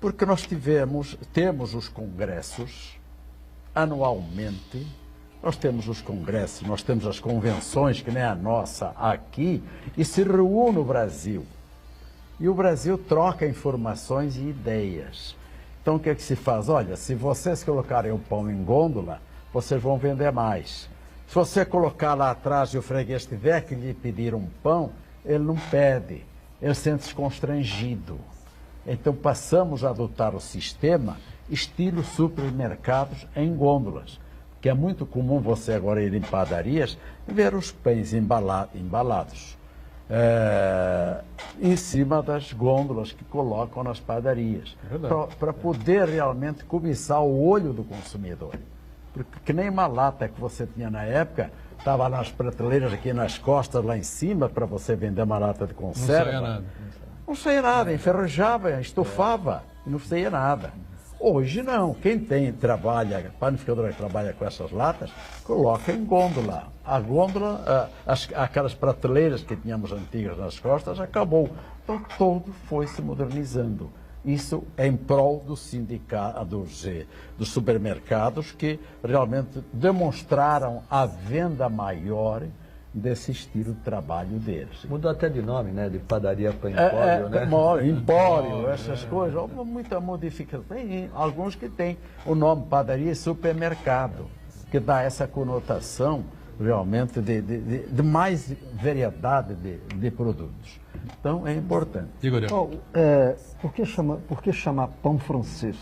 Porque nós temos os congressos anualmente. Nós temos os congressos, nós temos as convenções, que nem a nossa aqui, e se reúne o Brasil. E o Brasil troca informações e ideias. Então, o que é que se faz? Olha, se vocês colocarem o pão em gôndola, vocês vão vender mais. Se você colocar lá atrás e o freguês tiver que lhe pedir um pão, ele não pede, ele sente-se constrangido. Então, passamos a adotar o sistema estilo supermercados em gôndolas, que é muito comum você agora ir em padarias e ver os pães embalados. Em cima das gôndolas que colocam nas padarias, para poder realmente cobiçar o olho do consumidor. Porque que nem uma lata que você tinha na época, estava nas prateleiras aqui nas costas, lá em cima, para você vender uma lata de conserva. Não saía nada. Não saía nada, enferrujava, estufava, e não saía nada. Hoje não, quem trabalha, panificador que trabalha com essas latas, coloca em gôndola. A gôndola, aquelas prateleiras que tínhamos antigas nas costas, acabou. Então todo foi se modernizando. Isso é em prol dos supermercados, que realmente demonstraram a venda maior desse estilo de trabalho deles. Mudou até de nome, né? De padaria para empório, né? Empório, essas coisas. Houve muita modificação. Tem alguns que têm o nome padaria e supermercado, que dá essa conotação realmente de mais variedade de produtos. Então, é importante. Por que chamar pão francês?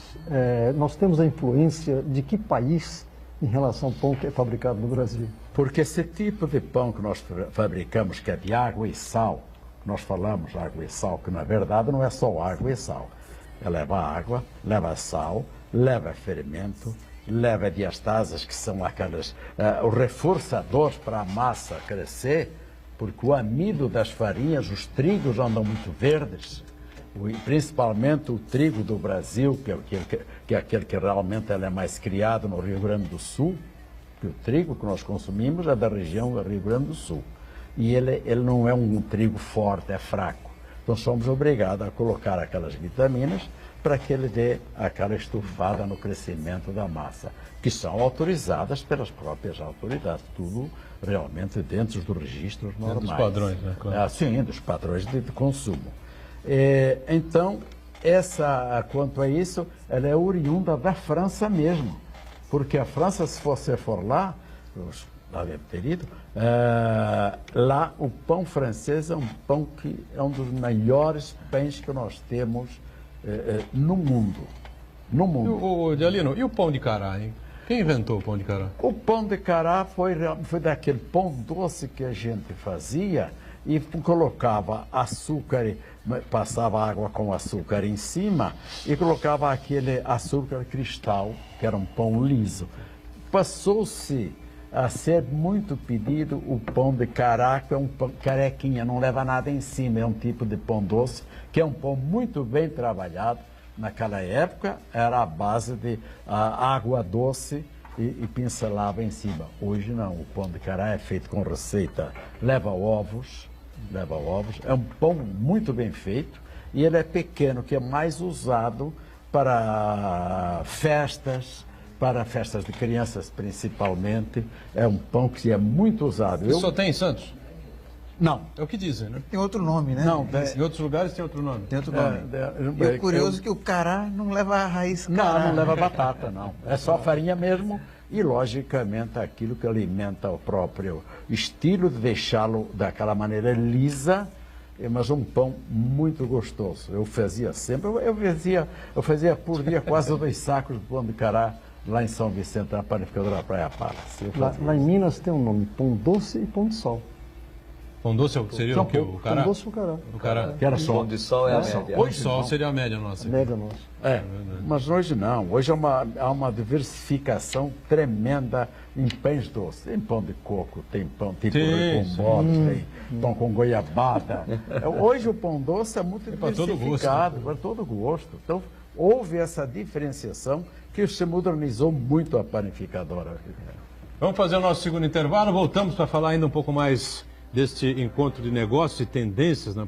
Nós temos a influência de que país em relação ao pão que é fabricado no Brasil? Porque esse tipo de pão que nós fabricamos, que é de água e sal, nós falamos água e sal, que na verdade não é só água e sal. Leva água, leva sal, leva fermento, leva diastases, que são aquelas, os reforçadores para a massa crescer, porque o amido das farinhas, os trigos andam muito verdes, principalmente o trigo do Brasil, que é aquele que realmente é mais criado no Rio Grande do Sul, que o trigo que nós consumimos é da região do Rio Grande do Sul. e ele não é um trigo forte, é fraco. Então somos obrigados a colocar aquelas vitaminas para que ele dê aquela estufada no crescimento da massa, que são autorizadas pelas próprias autoridades, tudo realmente dentro dos registros normais. Dos padrões, né? Claro. Sim, dos padrões de consumo. Então, quanto a isso, ela é oriunda da França mesmo, porque a França, se você for lá, deve ter ido, lá o pão francês é um pão que é um dos melhores pães que nós temos no mundo. No mundo. Dialino, e o pão de cará, hein? Quem inventou o pão de cará? O pão de cará foi daquele pão doce que a gente fazia e colocava açúcar, passava água com açúcar em cima e colocava aquele açúcar cristal, que era um pão liso. Passou-se a ser muito pedido o pão de cará, que é um pão carequinha, não leva nada em cima, é um tipo de pão doce, que é um pão muito bem trabalhado. Naquela época era a base de água doce e pincelava em cima. Hoje não, o pão de cará é feito com receita, leva ovos, é um pão muito bem feito e ele é pequeno, que é mais usado para festas de crianças principalmente. É um pão que é muito usado. Só tem em Santos? Não. É o que dizem, né? Tem outro nome, né? Não, em outros lugares tem outro nome. Tem outro nome. E é curioso que o cará não leva a raiz cará. Não leva batata, não. É só farinha mesmo e, logicamente, aquilo que alimenta o próprio estilo de deixá-lo daquela maneira lisa, mas um pão muito gostoso. Eu fazia sempre, eu fazia por dia quase 2 sacos de pão de cará lá em São Vicente, na panificadora Praia Palace. Lá em Minas tem um nome, pão doce e pão de sal. Pão doce seria o quê? O cará? Pão doce e o cará. O cará. Que era só. Pão de sol é a média. Hoje sol seria a média nossa. A média nossa. Mas hoje não. Hoje há uma diversificação tremenda em pães doces. Tem pão de coco, tem pão tipo com bota, tem pão com goiabada. Hoje o pão doce é muito diversificado, para todo gosto. Então, houve essa diferenciação que se modernizou muito a panificadora. Vamos fazer o nosso segundo intervalo. Voltamos para falar ainda um pouco mais deste encontro de negócios e tendências na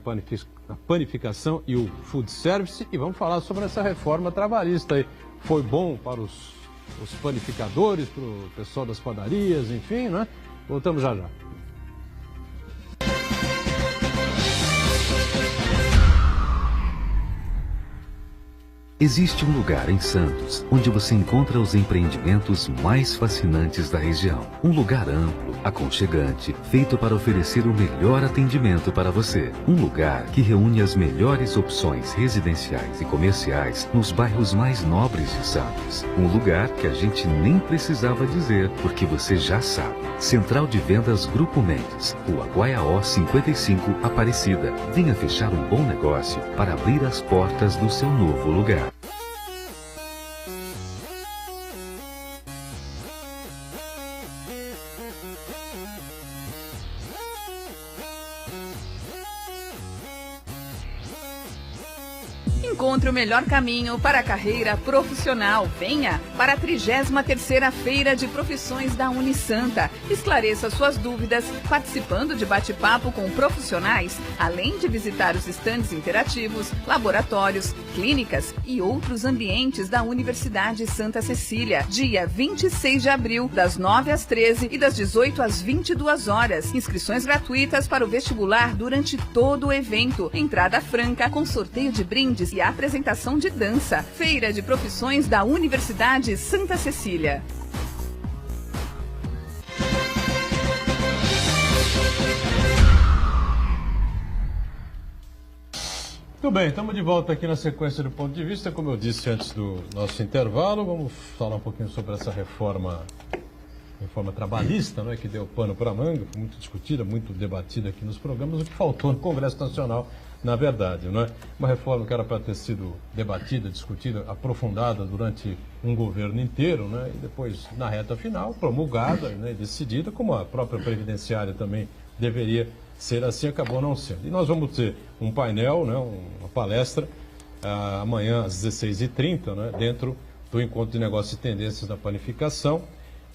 panificação e o food service, e vamos falar sobre essa reforma trabalhista aí. Foi bom para os panificadores, para o pessoal das padarias, enfim, né? Voltamos já já. Existe um lugar em Santos onde você encontra os empreendimentos mais fascinantes da região. Um lugar amplo, aconchegante, feito para oferecer o melhor atendimento para você. Um lugar que reúne as melhores opções residenciais e comerciais nos bairros mais nobres de Santos. Um lugar que a gente nem precisava dizer, porque você já sabe. Central de Vendas Grupo Mendes, Rua Guaiaó 55, Aparecida. Venha fechar um bom negócio para abrir as portas do seu novo lugar. Encontre o melhor caminho para a carreira profissional. Venha para a 33ª Feira de Profissões da Unisanta. Esclareça suas dúvidas participando de bate-papo com profissionais, além de visitar os estandes interativos, laboratórios, clínicas e outros ambientes da Universidade Santa Cecília. Dia 26 de abril, das 9 às 13 e das 18 às 22 horas. Inscrições gratuitas para o vestibular durante todo o evento. Entrada franca com sorteio de brindes e apresentação de dança. Feira de Profissões da Universidade Santa Cecília. Muito bem, estamos de volta aqui na sequência do Ponto de Vista. Como eu disse antes do nosso intervalo, vamos falar um pouquinho sobre essa reforma trabalhista, né, que deu pano para a manga, foi muito discutida, muito debatida aqui nos programas, o que faltou no Congresso Nacional, na verdade, não é? Uma reforma que era para ter sido debatida, discutida, aprofundada durante um governo inteiro, né? E depois, na reta final, promulgada, né, decidida, como a própria previdenciária também deveria ser assim, acabou não sendo. E nós vamos ter um painel, né, uma palestra, amanhã às 16h30, né, dentro do Encontro de Negócios e Tendências da Panificação.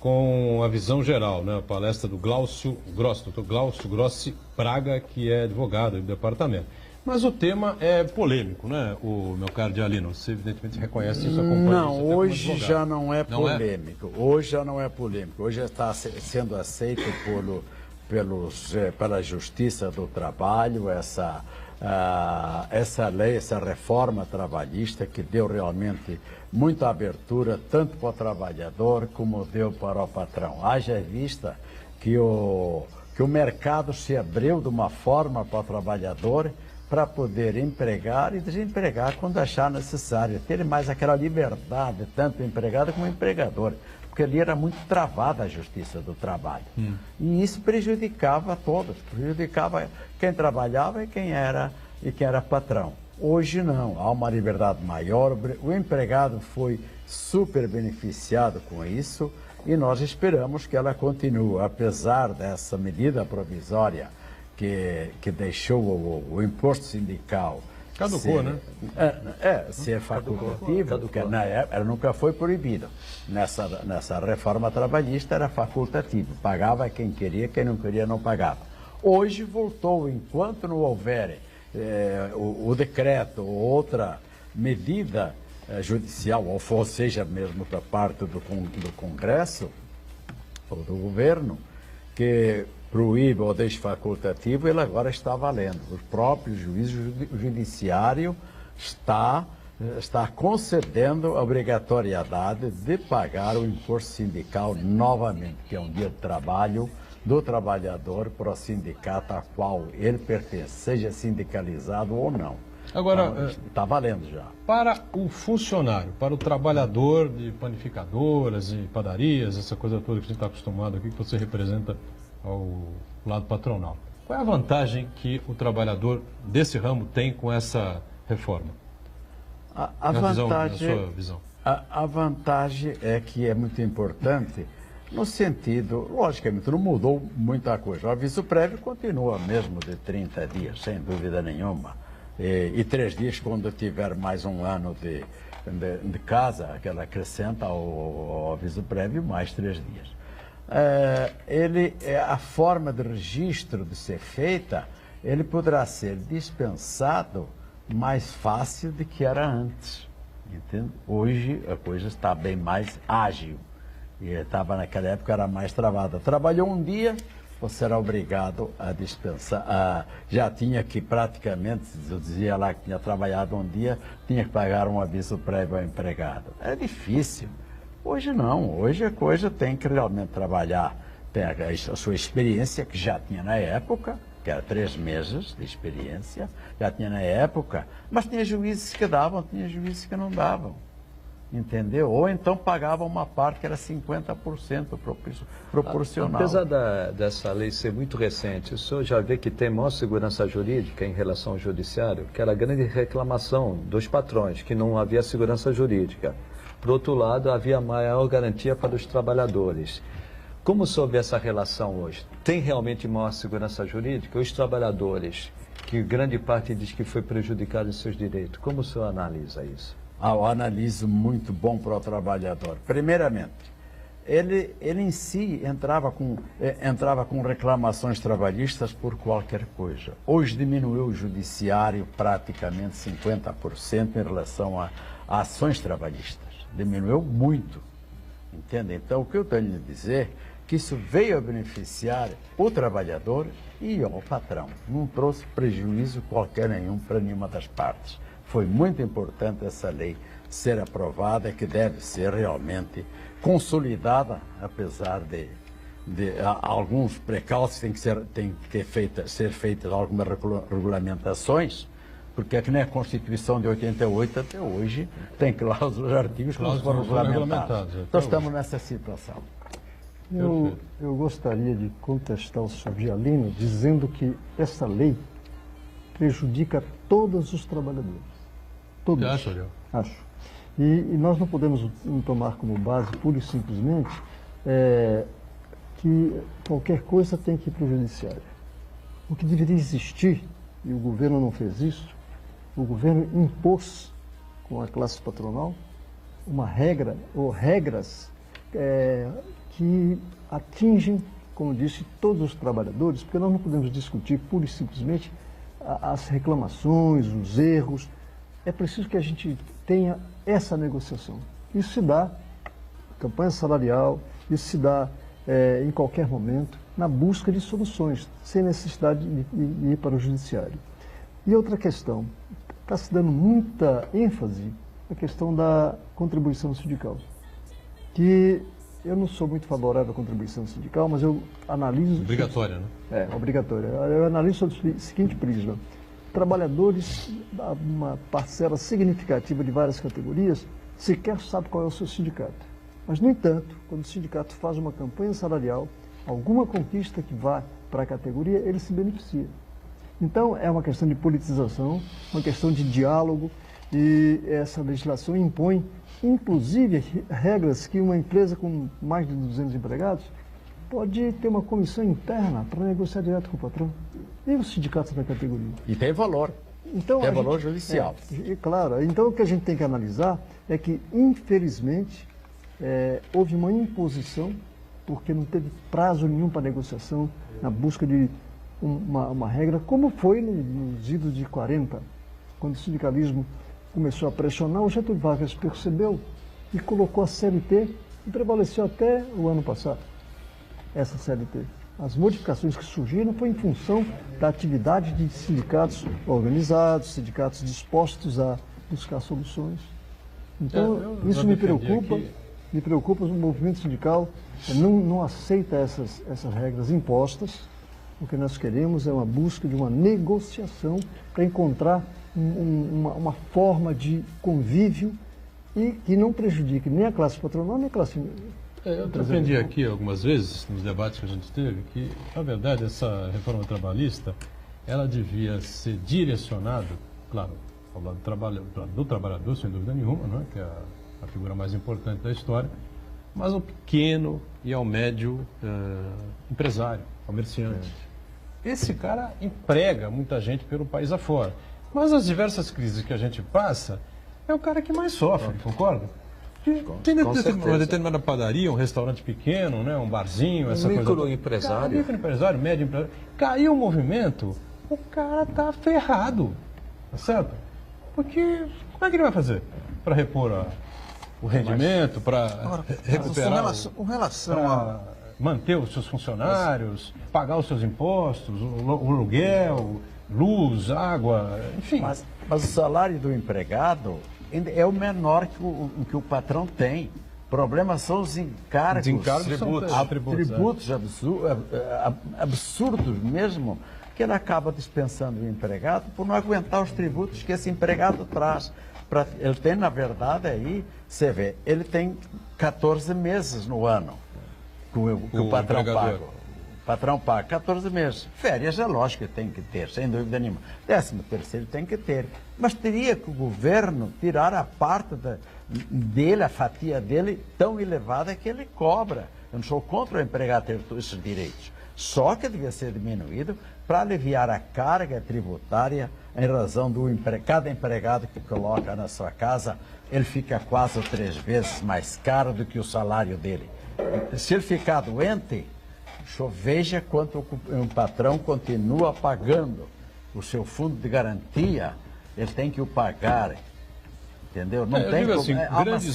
com a visão geral, né? A palestra do Glaucio Grossi, doutor Glaucio Grossi Braga, que é advogado do departamento. Mas o tema é polêmico, né, o meu caro Dialino? Você evidentemente reconhece isso, acompanha não, isso hoje já não é polêmico. Hoje já não é polêmico. Hoje está sendo aceito pela Justiça do Trabalho essa lei, essa reforma trabalhista que deu realmente muita abertura tanto para o trabalhador como deu para o patrão. Haja vista que o mercado se abriu de uma forma para o trabalhador para poder empregar e desempregar quando achar necessário, ter mais aquela liberdade, tanto empregado como empregador, porque ali era muito travada a justiça do trabalho. E isso prejudicava a todos, prejudicava quem trabalhava e quem era patrão. Hoje não, há uma liberdade maior, o empregado foi super beneficiado com isso e nós esperamos que ela continue, apesar dessa medida provisória que deixou o imposto sindical. Caducou, né? Ser facultativo, porque na época ela nunca foi proibido. Nessa reforma trabalhista era facultativo, pagava quem quem não queria não pagava. Hoje voltou, enquanto não houver o decreto ou outra medida judicial, ou seja, mesmo da parte do Congresso ou do governo, que proíbe ou deixe facultativo, ele agora está valendo. O próprio judiciário está concedendo a obrigatoriedade de pagar o imposto sindical novamente, que é um dia de trabalho do trabalhador para o sindicato a qual ele pertence, seja sindicalizado ou não. Agora, está valendo já. Para o funcionário, para o trabalhador de panificadoras e padarias, essa coisa toda que a gente está acostumado aqui, que você representa ao lado patronal. Qual é a vantagem que o trabalhador desse ramo tem com essa reforma? Na sua visão. A vantagem é que é muito importante no sentido, logicamente, não mudou muita coisa. O aviso prévio continua mesmo de 30 dias, sem dúvida nenhuma. E 3 dias quando tiver mais um ano de casa, que ela acrescenta ao aviso prévio, mais 3 dias. A forma de registro de ser feita, ele poderá ser dispensado mais fácil do que era antes. Entende? Hoje a coisa está bem mais ágil. E estava naquela época, era mais travada. Trabalhou um dia, você era obrigado a dispensar. Já tinha que praticamente, eu dizia lá que tinha trabalhado um dia, tinha que pagar um aviso prévio ao empregado. É difícil. Hoje não, hoje a coisa tem que realmente trabalhar, tem a sua experiência, que já tinha na época, que era 3 meses de experiência, já tinha na época, mas tinha juízes que davam, tinha juízes que não davam, entendeu? Ou então pagavam uma parte que era 50% proporcional. Apesar dessa lei ser muito recente, o senhor já vê que tem maior segurança jurídica em relação ao judiciário, que era a grande reclamação dos patrões, que não havia segurança jurídica. Por outro lado, havia maior garantia para os trabalhadores. Como soube essa relação hoje? Tem realmente maior segurança jurídica? Os trabalhadores, que grande parte diz que foi prejudicado em seus direitos, como o senhor analisa isso? Eu analiso muito bom para o trabalhador. Primeiramente, ele em si entrava com reclamações trabalhistas por qualquer coisa. Hoje diminuiu o judiciário praticamente 50% em relação a ações trabalhistas. Diminuiu muito, entende? Então, o que eu tenho a dizer é que isso veio a beneficiar o trabalhador e o patrão. Não trouxe prejuízo qualquer nenhum para nenhuma das partes. Foi muito importante essa lei ser aprovada, que deve ser realmente consolidada, apesar de alguns precalços têm que ser feitas algumas regulamentações, porque é que nem a Constituição de 88 até hoje tem cláusulas, artigos que não foram regulamentados. Então estamos nessa situação. Eu gostaria de contestar o senhor Dialino dizendo que essa lei prejudica todos os trabalhadores. Todos. Você acha, Léo? Acho. E nós não podemos tomar como base, pura e simplesmente, que qualquer coisa tem que ir para o judiciário. O que deveria existir, e o governo não fez isso, o governo impôs com a classe patronal uma regra ou regras que atingem, como disse, todos os trabalhadores, porque nós não podemos discutir pura e simplesmente as reclamações, os erros. É preciso que a gente tenha essa negociação. Isso se dá campanha salarial, isso se dá em qualquer momento, na busca de soluções, sem necessidade de ir para o judiciário. E outra questão, está se dando muita ênfase na questão da contribuição sindical, que eu não sou muito favorável à contribuição sindical, mas eu analiso... Obrigatória, né? Obrigatória. Eu analiso sob o seguinte prisma. Trabalhadores, uma parcela significativa de várias categorias, sequer sabe qual é o seu sindicato. Mas, no entanto, quando o sindicato faz uma campanha salarial, alguma conquista que vá para a categoria, ele se beneficia. Então, é uma questão de politização, uma questão de diálogo, e essa legislação impõe, inclusive, regras que uma empresa com mais de 200 empregados pode ter uma comissão interna para negociar direto com o patrão. E os sindicatos da categoria. E tem valor. Então, tem valor judicial. Claro. Então, o que a gente tem que analisar é que, infelizmente, houve uma imposição, porque não teve prazo nenhum para negociação, na busca de uma regra, como foi nos idos de 40, quando o sindicalismo começou a pressionar, o Getúlio Vargas percebeu e colocou a CLT e prevaleceu até o ano passado, essa CLT. As modificações que surgiram foi em função da atividade de sindicatos organizados, sindicatos dispostos a buscar soluções. Então, isso me preocupa. Me preocupa, o movimento sindical não aceita essas regras impostas. O que nós queremos é uma busca de uma negociação para encontrar uma forma de convívio e que não prejudique nem a classe patronal, nem a classe... Eu defendi aqui algumas vezes, nos debates que a gente teve, que, na verdade, essa reforma trabalhista, ela devia ser direcionada, claro, ao lado do trabalhador, sem dúvida nenhuma, não é? Que é a figura mais importante da história, mas ao pequeno e ao médio empresário, comerciante. Esse cara emprega muita gente pelo país afora. Mas as diversas crises que a gente passa, é o cara que mais sofre, concorda? Tem uma determinada padaria, um restaurante pequeno, né, um barzinho, essa coisa. Microempresário. Microempresário, médio empresário. Caiu o movimento, o cara tá ferrado, tá certo? Porque como é que ele vai fazer para repor o rendimento, para recuperar, com relação a manter os seus funcionários, pagar os seus impostos, o aluguel, luz, água, enfim. Mas o salário do empregado é o menor que o patrão tem. O problema são os encargos, tributos absurdos mesmo, que ele acaba dispensando o empregado por não aguentar os tributos que esse empregado traz. Ele tem, na verdade, aí, você vê, ele tem 14 meses no ano que o patrão paga. O patrão paga 14 meses. Férias é lógico que tem que ter, sem dúvida nenhuma. 13º tem que ter. Mas teria que o governo tirar a parte dele, a fatia dele, tão elevada que ele cobra. Eu não sou contra o empregado ter todos esses direitos. Só que devia ser diminuído para aliviar a carga tributária em razão do cada empregado que coloca na sua casa, ele fica quase 3 vezes mais caro do que o salário dele. Se ele ficar doente, veja quanto um patrão continua pagando o seu fundo de garantia, ele tem que o pagar, entendeu? Não tem como, assim, grandes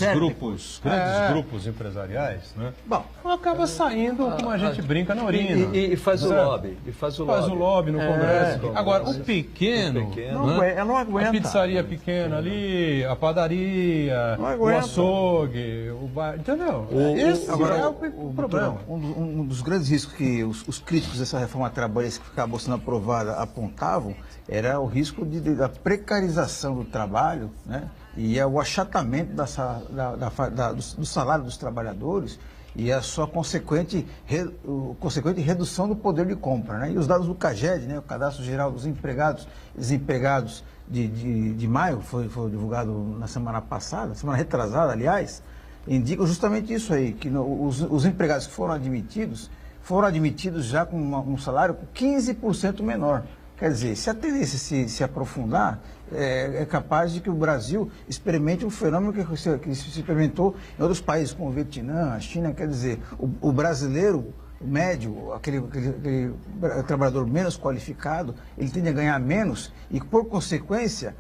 grupos empresariais, né? Bom, acaba saindo, como a gente brinca, na urina. E faz o lobby. Faz o lobby no Congresso. Agora, o pequeno, não aguenta. A pizzaria pequena ali, a padaria, o açougue, o bar, entendeu? Esse é o problema. Um dos grandes riscos que os críticos dessa reforma trabalhista que acabou sendo aprovada apontavam era o risco da precarização do trabalho, né? E o achatamento do salário dos trabalhadores e a sua consequente redução do poder de compra, né? E os dados do CAGED, né? O Cadastro Geral dos Empregados e Desempregados de maio, foi divulgado na semana passada, semana retrasada, aliás, indicam justamente isso aí, que os empregados que foram admitidos já com um salário 15% menor. Quer dizer, se a tendência se aprofundar, é capaz de que o Brasil experimente um fenômeno que se experimentou em outros países, como o Vietnã, a China. Quer dizer, o brasileiro, o médio, aquele trabalhador menos qualificado, ele tende a ganhar menos e, por consequência,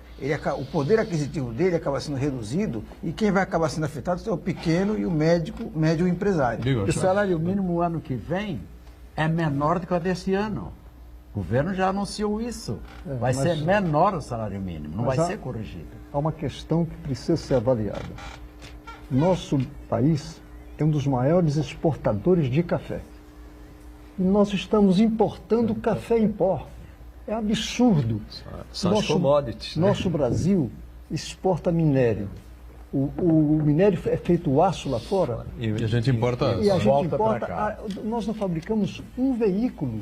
o poder aquisitivo dele acaba sendo reduzido e quem vai acabar sendo afetado é o pequeno e o médio empresário. O salário mínimo ano que vem é menor do que o desse ano. O governo já anunciou isso. Vai ser menor o salário mínimo, não vai ser corrigido. Há uma questão que precisa ser avaliada. Nosso país é um dos maiores exportadores de café. E nós estamos importando café em pó. É absurdo. São as commodities. Nosso Brasil exporta minério. O minério é feito aço lá fora. E a gente importa aço. E a gente importa. Nós não fabricamos um veículo,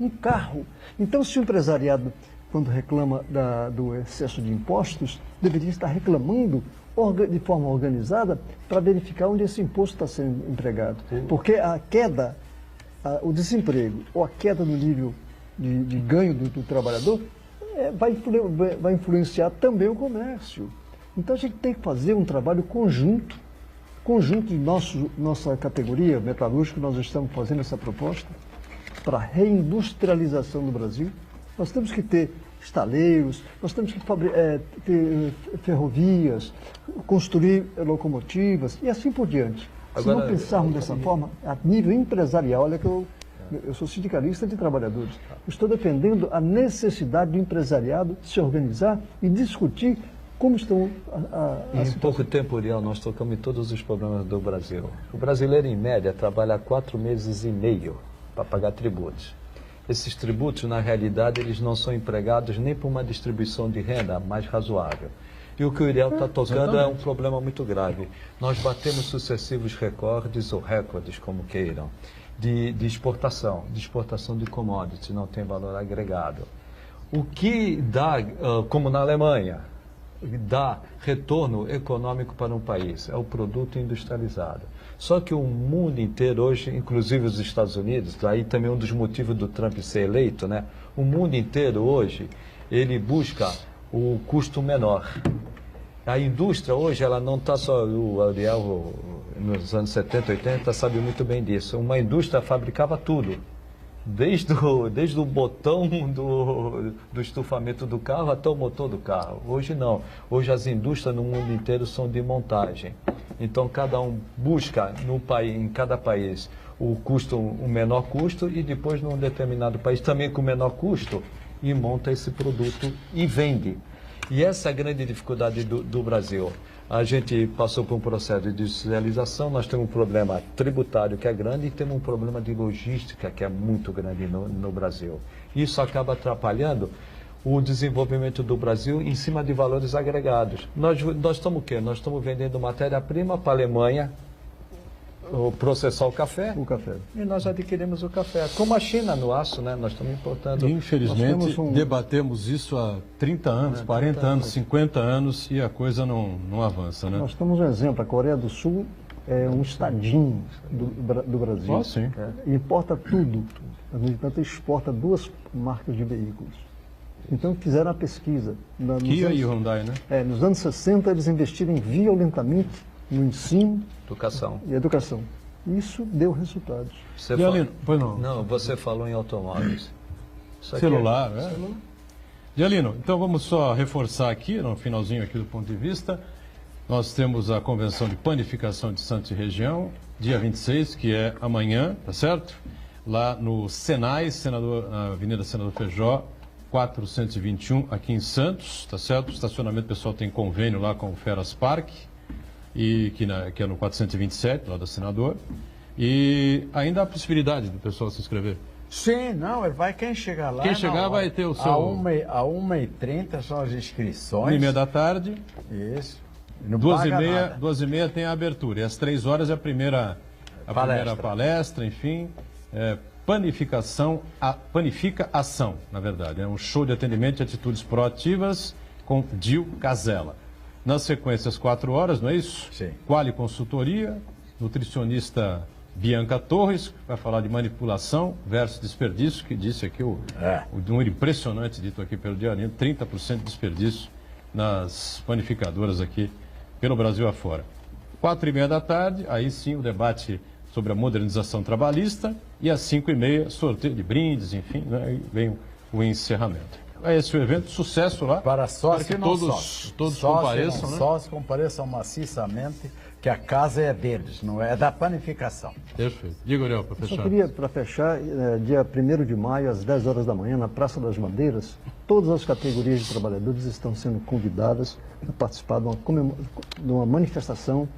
um carro. Então, se o empresariado, quando reclama do excesso de impostos, deveria estar reclamando de forma organizada para verificar onde esse imposto está sendo empregado. Porque a queda, o desemprego ou a queda no nível de ganho do trabalhador vai influenciar também o comércio. Então a gente tem que fazer um trabalho conjunto de nossa categoria metalúrgica. Nós estamos fazendo essa proposta para a reindustrialização do Brasil. Nós temos que ter estaleiros, nós temos que ter ferrovias, construir locomotivas e assim por diante. Se não pensarmos dessa forma, a nível empresarial, olha que eu sou sindicalista de trabalhadores, estou defendendo a necessidade do empresariado se organizar e discutir como estão Em pouco tempo, Uriel, nós tocamos em todos os problemas do Brasil. O brasileiro, em média, trabalha 4 meses e meio para pagar tributos. Esses tributos, na realidade, eles não são empregados nem por uma distribuição de renda mais razoável. E o que o Uriel está tocando é um problema muito grave. Nós batemos sucessivos recordes, ou recordes, como queiram, de exportação de commodities, não tem valor agregado. O que dá, como na Alemanha, dá retorno econômico para um país é o produto industrializado. Só que o mundo inteiro hoje, inclusive os Estados Unidos, daí também um dos motivos do Trump ser eleito, né? O mundo inteiro hoje, ele busca o custo menor. A indústria hoje, ela não está só, o Ariel nos anos 70, 80 sabe muito bem disso. Uma indústria fabricava tudo. Desde o botão do estufamento do carro até o motor do carro. Hoje não. Hoje as indústrias no mundo inteiro são de montagem. Então cada um busca em cada país o menor custo e depois num determinado país também com o menor custo e monta esse produto e vende. E essa é a grande dificuldade do Brasil. A gente passou por um processo de industrialização, nós temos um problema tributário que é grande e temos um problema de logística que é muito grande no Brasil. Isso acaba atrapalhando o desenvolvimento do Brasil em cima de valores agregados. Nós estamos o quê? Nós estamos vendendo matéria-prima para a Alemanha, processar o café, e nós adquirimos o café. Como a China no aço, né? Nós estamos importando. Infelizmente, debatemos isso há 30 anos, 40 anos, 50 anos e a coisa não avança, né? Nós temos um exemplo, a Coreia do Sul é um estadinho do Brasil. Sim. Importa tudo, no entanto exporta 2 marcas de veículos. Então fizeram a pesquisa. Kia e Hyundai, né? Nos anos 60 eles investiram violentamente no ensino e educação. Isso deu resultados. Você falou em automóveis. Celular, Dialino, então vamos só reforçar aqui, no finalzinho aqui do ponto de vista, nós temos a Convenção de Panificação de Santos e Região, dia 26, que é amanhã, tá certo? Lá no Senai, na Avenida Senador Feijó, 421, aqui em Santos, tá certo? O estacionamento pessoal tem convênio lá com o Feras Park, que é no 427, lá do Senador. E ainda há possibilidade do pessoal se inscrever? Sim, não, quem chegar lá... Quem chegar vai ter o seu... A 1h30 são as inscrições. 1h30 da tarde. Isso. 2h30 tem a abertura. E às 3 horas é a primeira palestra, enfim. Panifica Ação, na verdade. É um show de atendimento e atitudes proativas com Dil Casella. Na sequência, às 4 horas, não é isso? Sim. Quali Consultoria, nutricionista Bianca Torres, vai falar de manipulação versus desperdício, que disse aqui o número impressionante dito aqui pelo Diarino, 30% de desperdício nas panificadoras aqui pelo Brasil afora. 4h30 da tarde, aí sim o debate sobre a modernização trabalhista, e às 5h30, sorteio de brindes, enfim, né, e vem o encerramento. É esse o evento, sucesso lá. Para sócio que e não todos compareçam, né? Sócios compareçam maciçamente, que a casa é deles, não é da panificação. Perfeito. Diga, Uriel, para fechar. Eu só queria, para fechar, dia 1º de maio, às 10 horas da manhã, na Praça das Bandeiras, todas as categorias de trabalhadores estão sendo convidadas a participar de uma manifestação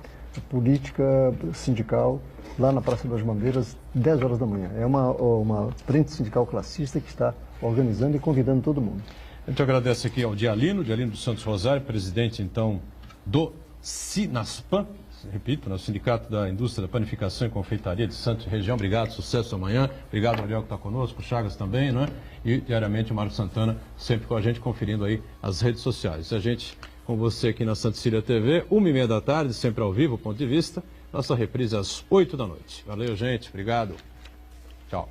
política sindical lá na Praça das Bandeiras, 10 horas da manhã. É uma frente sindical classista que está organizando e convidando todo mundo. A gente agradece aqui ao Dialino dos Santos Rosário, presidente, então, do Sinaspan, repito, no Sindicato da Indústria da Panificação e Confeitaria de Santos Região. Obrigado, sucesso amanhã. Obrigado, Ariel, que está conosco, o Chagas também, não é? E, diariamente, o Marcos Santana, sempre com a gente, conferindo aí as redes sociais. A gente, com você aqui na Santa Cecília TV, 1h30 da tarde, sempre ao vivo, ponto de vista. Nossa reprise às 8 da noite. Valeu, gente. Obrigado. Tchau.